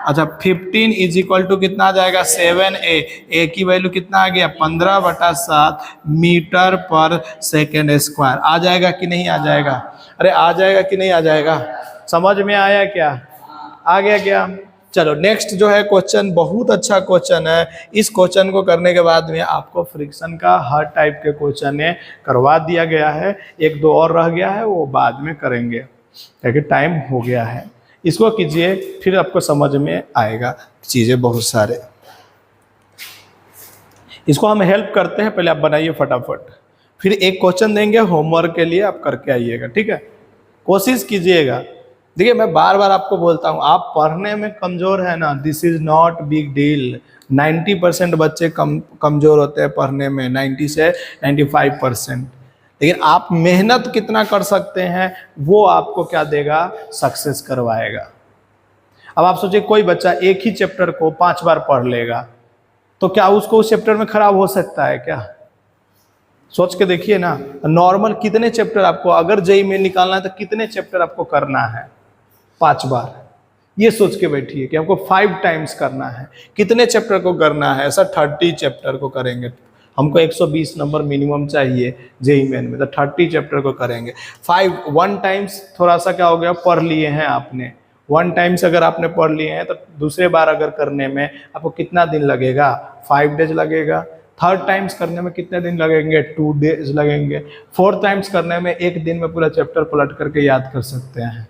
अच्छा 15 इज इक्वल टू कितना आ जाएगा? 7a। ए की वैल्यू कितना आ गया? 15/7 मीटर पर सेकेंड स्क्वायर। आ जाएगा कि नहीं आ जाएगा? अरे आ जाएगा कि नहीं आ जाएगा? समझ में आया क्या? आ गया क्या? चलो नेक्स्ट जो है क्वेश्चन बहुत अच्छा क्वेश्चन है। इस क्वेश्चन को करने के बाद में आपको फ्रिक्शन का हर टाइप के क्वेश्चन करवा दिया गया है। एक दो और रह गया है, वो बाद में करेंगे क्योंकि टाइम हो गया है। इसको कीजिए, फिर आपको समझ में आएगा चीज़ें बहुत सारे। इसको हम हेल्प करते हैं, पहले आप बनाइए फटाफट, फिर एक क्वेश्चन देंगे होमवर्क के लिए, आप करके आइएगा, ठीक है? कोशिश कीजिएगा। देखिए मैं बार बार आपको बोलता हूँ, आप पढ़ने में कमज़ोर है ना, this is not big deal. 90% बच्चे कमज़ोर होते हैं पढ़ने में, 90 से 95%। लेकिन आप मेहनत कितना कर सकते हैं वो आपको क्या देगा? सक्सेस करवाएगा। अब आप सोचिए कोई बच्चा एक ही चैप्टर को 5 बार पढ़ लेगा, तो क्या उसको उस चैप्टर में खराब हो सकता है क्या? सोच के देखिए ना। नॉर्मल कितने चैप्टर आपको, अगर जेईई में निकालना है तो कितने चैप्टर आपको करना है? 5 बार। ये सोच के बैठिए कि आपको 5 टाइम्स करना है। कितने चैप्टर को करना है? ऐसा 30 चैप्टर को करेंगे। हमको 120 नंबर मिनिमम चाहिए जेईई मेन में, तो 30 चैप्टर को करेंगे। 1 टाइम्स थोड़ा सा क्या हो गया, पढ़ लिए हैं आपने। 1 टाइम्स अगर आपने पढ़ लिए हैं तो दूसरे बार अगर करने में आपको कितना दिन लगेगा? 5 डेज लगेगा। 3rd टाइम्स करने में कितने दिन लगेंगे? 2 डेज लगेंगे। 4th टाइम्स करने में 1 दिन में पूरा चैप्टर पलट करके याद कर सकते हैं।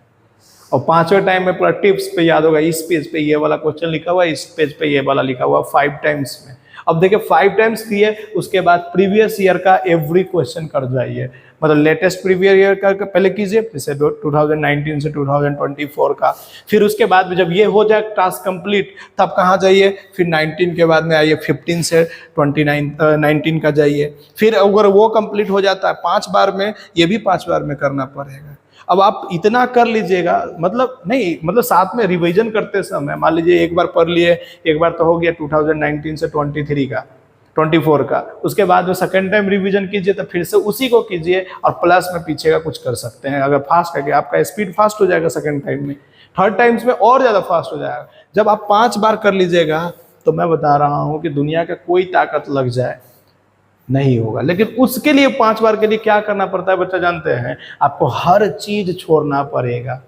और 5वें टाइम में पूरा टिप्स पे याद होगा, इस पेज पे ये वाला क्वेश्चन लिखा हुआ है, इस पेज पे ये वाला लिखा हुआ। 5 टाइम्स में। अब देखिए 5 टाइम्स किए, उसके बाद प्रीवियस ईयर का एवरी क्वेश्चन कर जाइए, मतलब लेटेस्ट प्रीवियस ईयर का पहले कीजिए, जैसे 2019 से 2024 का। फिर उसके बाद में जब ये हो जाए टास्क कंप्लीट, तब कहाँ जाइए? फिर 19 के बाद में आइए, 15 से 19 का जाइए। फिर अगर वो कंप्लीट हो जाता है 5 बार में, ये भी 5 बार में करना पड़ेगा। अब आप इतना कर लीजिएगा, मतलब नहीं, मतलब साथ में रिवीजन करते समय मान लीजिए एक बार पढ़ लिए, एक बार तो हो गया 2019 से 23 का, 24 का, उसके बाद जो सेकेंड टाइम रिवीजन कीजिए तो फिर से उसी को कीजिए और प्लस में पीछे का कुछ कर सकते हैं। अगर फास्ट करके आपका स्पीड फास्ट हो जाएगा सेकेंड टाइम में, 3rd टाइम्स में और ज़्यादा फास्ट हो जाएगा। जब आप 5 बार कर लीजिएगा तो मैं बता रहा हूँ कि दुनिया का कोई ताकत लग जाए नहीं होगा। लेकिन उसके लिए 5 बार के लिए क्या करना पड़ता है बच्चा जानते हैं? आपको हर चीज छोड़ना पड़ेगा,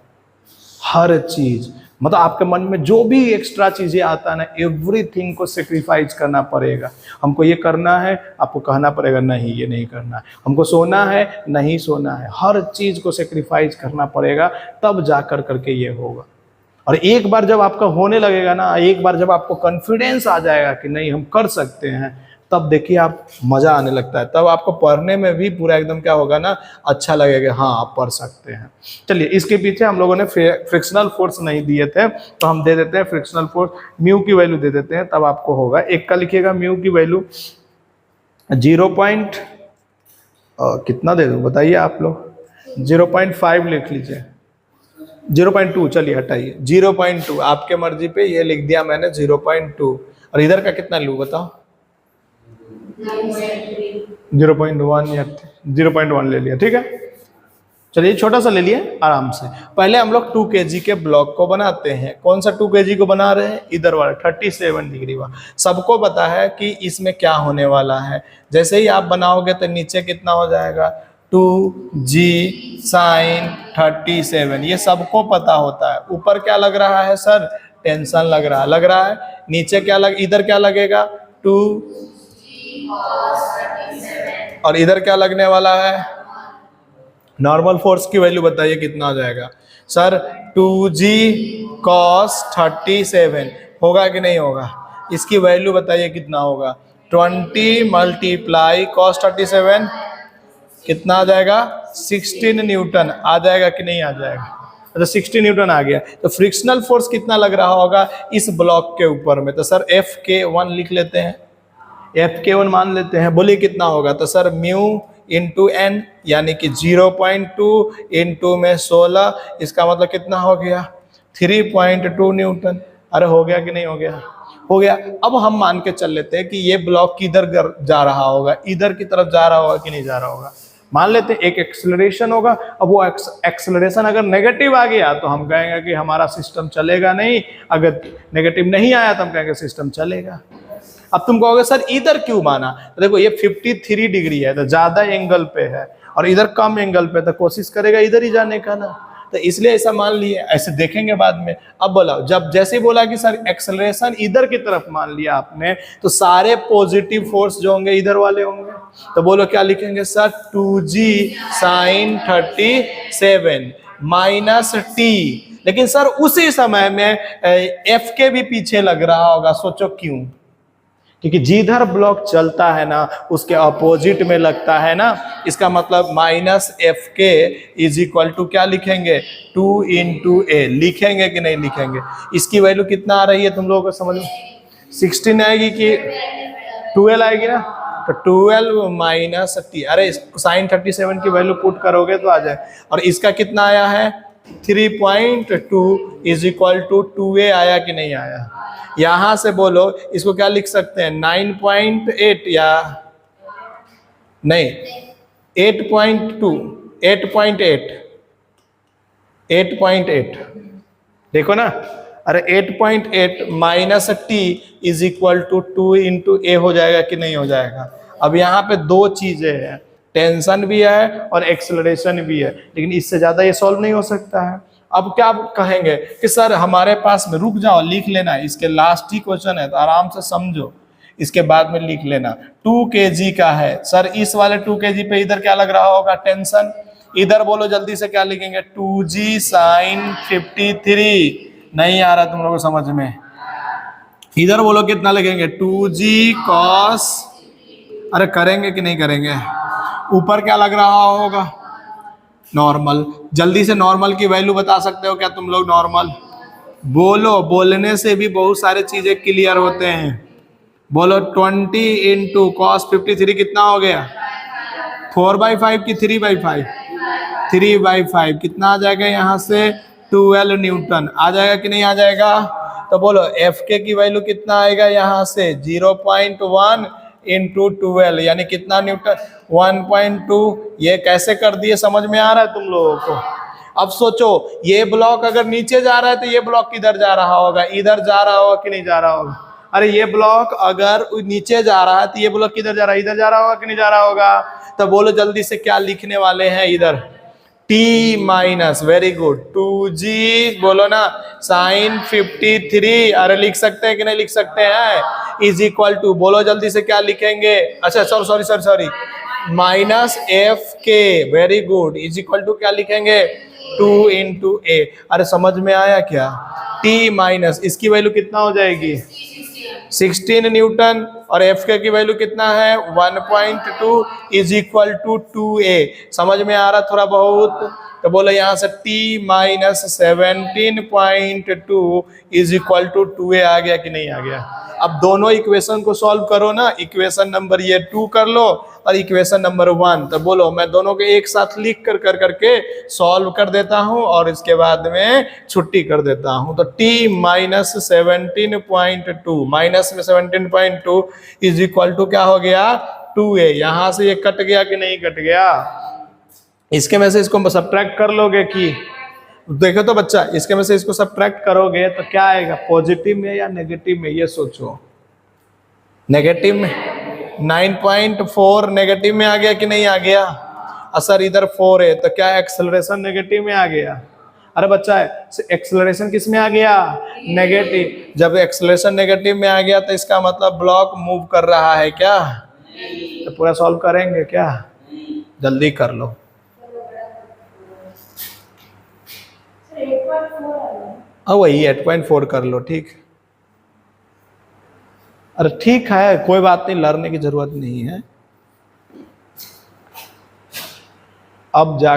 हर चीज। मतलब आपके मन में जो भी एक्स्ट्रा चीजें आता है ना, एवरीथिंग को सेक्रीफाइस करना पड़ेगा। हमको ये करना है, आपको कहना पड़ेगा नहीं ये नहीं करना है। हमको सोना है, नहीं सोना है। हर चीज को सेक्रीफाइस करना पड़ेगा, तब जाकर करके ये होगा। और एक बार जब आपका होने लगेगा ना, एक बार जब आपको कॉन्फिडेंस आ जाएगा कि नहीं हम कर सकते हैं, तब देखिए आप मजा आने लगता है। तब आपको पढ़ने में भी पूरा एकदम क्या होगा ना, अच्छा लगेगा, हाँ आप पढ़ सकते हैं। चलिए इसके पीछे हम लोगों ने फ्रिक्शनल फोर्स नहीं दिए थे, तो हम दे देते हैं फ्रिक्शनल फोर्स, म्यू की वैल्यू दे देते हैं, तब आपको होगा। एक का लिखिएगा म्यू की वैल्यू 0. कितना दे दूं बताइए आप लोग? 0.5 लिख लीजिए, 0.2 चलिए हटाइए, 0.2 आपके मर्जी पे, ये लिख दिया मैंने 0.2। और इधर का कितना लूँ बताओ? 0.1 या 0.1 ले लिया, ठीक है। चलिए छोटा सा ले लिए आराम से। पहले हम लोग 2 kg के ब्लॉक को बनाते हैं। कौन सा 2 kg को बना रहे हैं? इधर वाला 37 डिग्री वाला। सबको पता है कि इसमें क्या होने वाला है। जैसे ही आप बनाओगे तो नीचे कितना हो जाएगा? 2g sin 37, ये सबको पता होता है। ऊपर क्या लग रहा है सर? टेंशन लग रहा है। नीचे क्या इधर क्या लगेगा? 2g cos 37। और इधर क्या लगने वाला है? नॉर्मल फोर्स की वैल्यू बताइए कितना आ जाएगा सर? 2g cos 37 होगा कि नहीं होगा? इसकी वैल्यू बताइए कितना होगा? 20 मल्टीप्लाई cos 37 कितना आ जाएगा? 16 न्यूटन आ जाएगा कि नहीं आ जाएगा? तो 60 न्यूटन आ गया। तो फ्रिक्शनल फोर्स कितना लग रहा होगा इस ब्लॉक के ऊपर में? तो सर Fk1 लिख लेते हैं, Fk1 मान लेते हैं। बोलिए कितना होगा? तो सर म्यू इंटू एन, यानी कि 0.2 इंटू में 16, इसका मतलब कितना हो गया 3.2 न्यूटन। अरे हो गया कि नहीं हो गया? हो गया। अब हम मान के चल लेते हैं कि ये ब्लॉक किधर जा रहा होगा, इधर की तरफ जा रहा होगा कि नहीं जा रहा होगा। मान लेते हैं एक एक्सेलरेशन होगा। अब वो एक्सेलरेशन अगर नेगेटिव आ गया तो हम कहेंगे कि हमारा सिस्टम चलेगा नहीं, अगर नेगेटिव नहीं आया तो हम कहेंगे सिस्टम चलेगा। अब तुम कहोगे सर इधर क्यों माना? तो देखो ये 53 डिग्री है तो ज्यादा एंगल पे है, और इधर कम एंगल पे, तो कोशिश करेगा इधर ही जाने का ना, तो इसलिए ऐसा मान लिए। ऐसे देखेंगे बाद में। अब बोला, जब जैसे बोला कि सर एक्सेलरेशन इधर की तरफ मान लिया आपने, तो सारे पॉजिटिव फोर्स जो होंगे इधर वाले होंगे। तो बोलो क्या लिखेंगे sir? 2g sin 37 minus T. लेकिन सर उसी समय में एफ के भी पीछे लग रहा होगा, सोचो क्यों? क्योंकि जिधर ब्लॉक चलता है ना उसके अपोजिट में लगता है ना। इसका मतलब minus F K is equal to क्या लिखेंगे? 2 इंटू ए। लिखेंगे कि नहीं लिखेंगे? इसकी वैल्यू कितना आ रही है तुम लोगों को समझ में? 16 आएगी कि 12 आएगी ना? तो 12 माइनस टी। अरे साइन 37 की वैल्यू पुट करोगे तो आ जाए। और इसका कितना आया है? 3.2 इज इक्वल टू 2a आया कि नहीं आया? यहां से बोलो इसको क्या लिख सकते हैं? 9.8 या नहीं 8.2 8.8 8.8 देखो ना। अरे 8.8 minus T is equal to 2 into a हो जाएगा कि नहीं हो जाएगा? अब यहाँ पे दो चीजें हैं, टेंशन भी है और एक्सेलरेशन भी है, लेकिन इससे ज्यादा ये सॉल्व नहीं हो सकता है। अब क्या कहेंगे कि सर हमारे पास में, रुक जाओ लिख लेना, इसके लास्ट ही क्वेश्चन है तो आराम से समझो, इसके बाद में लिख लेना। 2 kg का है सर, इस वाले 2 kg पे इधर क्या लग रहा होगा? टेंशन। इधर बोलो जल्दी से क्या लिखेंगे? 2g sin 53। नहीं आ रहा तुम लोगों को समझ में? इधर बोलो कितना लिखेंगे? 2g cos। अरे करेंगे कि नहीं करेंगे? ऊपर क्या लग रहा होगा? नॉर्मल। जल्दी से नॉर्मल की वैल्यू बता सकते हो क्या तुम लोग? नॉर्मल बोलो, बोलने से भी बहुत सारे चीजें क्लियर होते हैं। बोलो 20 इंटू कॉस 53 कितना हो गया? 4/5 की 3/5? 3/5 कितना आ जाएगा यहाँ से? 12 न्यूटन आ जाएगा कि नहीं आ जाएगा? तो बोलो एफ के की वैल्यू कितना आएगा यहाँ से? 0.1 इंटू 12 यानी कितना न्यूटन? 1.2। ये कैसे कर दिए, समझ में आ रहा है तुम लोगों को? अब सोचो ये ब्लॉक अगर नीचे जा रहा है तो ये ब्लॉक किधर जा रहा होगा? इधर जा रहा होगा कि नहीं जा रहा होगा? अरे ये ब्लॉक अगर नीचे जा रहा है तो ये ब्लॉक किधर जा रहा है? इधर जा रहा होगा कि नहीं जा रहा होगा? तो बोलो जल्दी से क्या लिखने वाले हैं इधर? T minus, very good, 2g बोलो ना साइन 53। अरे लिख सकते हैं कि नहीं लिख सकते हैं? इज इक्वल टू, बोलो जल्दी से क्या लिखेंगे? अच्छा sorry minus F K, very good, is equal to क्या लिखेंगे? 2 इंटू ए। अरे समझ में आया क्या? टी माइनस इसकी वैल्यू कितना हो जाएगी? 16 न्यूटन, और एफ के की वैल्यू कितना है? 1.2 इज इक्वल टू 2a। समझ में आ रहा थोड़ा बहुत? तो बोलो यहाँ से t minus 17.2 is equal to 2a आ गया कि नहीं आ गया? अब दोनों इक्वेशन को सॉल्व करो ना। इक्वेशन नंबर ये 2 कर लो और इक्वेशन नंबर 1। तो बोलो मैं दोनों के एक साथ लिख कर करके सॉल्व कर देता हूं और इसके बाद में छुट्टी कर देता हूं। तो t माइनस 17.2 माइनस में 17.2 इज इक्वल टू क्या हो गया? 2a। यहां से ये कट गया कि नहीं कट गया? इसके में से इसको सब्ट्रैक्ट कर लोगे कि? देखो तो बच्चा, इसके में से इसको सब्ट्रैक्ट करोगे तो क्या आएगा? पॉजिटिव में या नेगेटिव में? ये सोचो। नेगेटिव में 9.4 नेगेटिव में आ गया कि नहीं आ गया? असर इधर 4 है तो क्या एक्सेलरेशन नेगेटिव में आ गया? अरे बच्चा एक्सेलरेशन किस में आ गया? नेगेटिव। जब एक्सेलरेशन नेगेटिव में आ गया तो इसका मतलब ब्लॉक मूव कर रहा है क्या? तो पूरा सॉल्व करेंगे क्या? जल्दी कर लो। हाँ वही 8.4 कर लो, ठीक। अरे ठीक है, कोई बात नहीं, लड़ने की जरूरत नहीं है। अब जा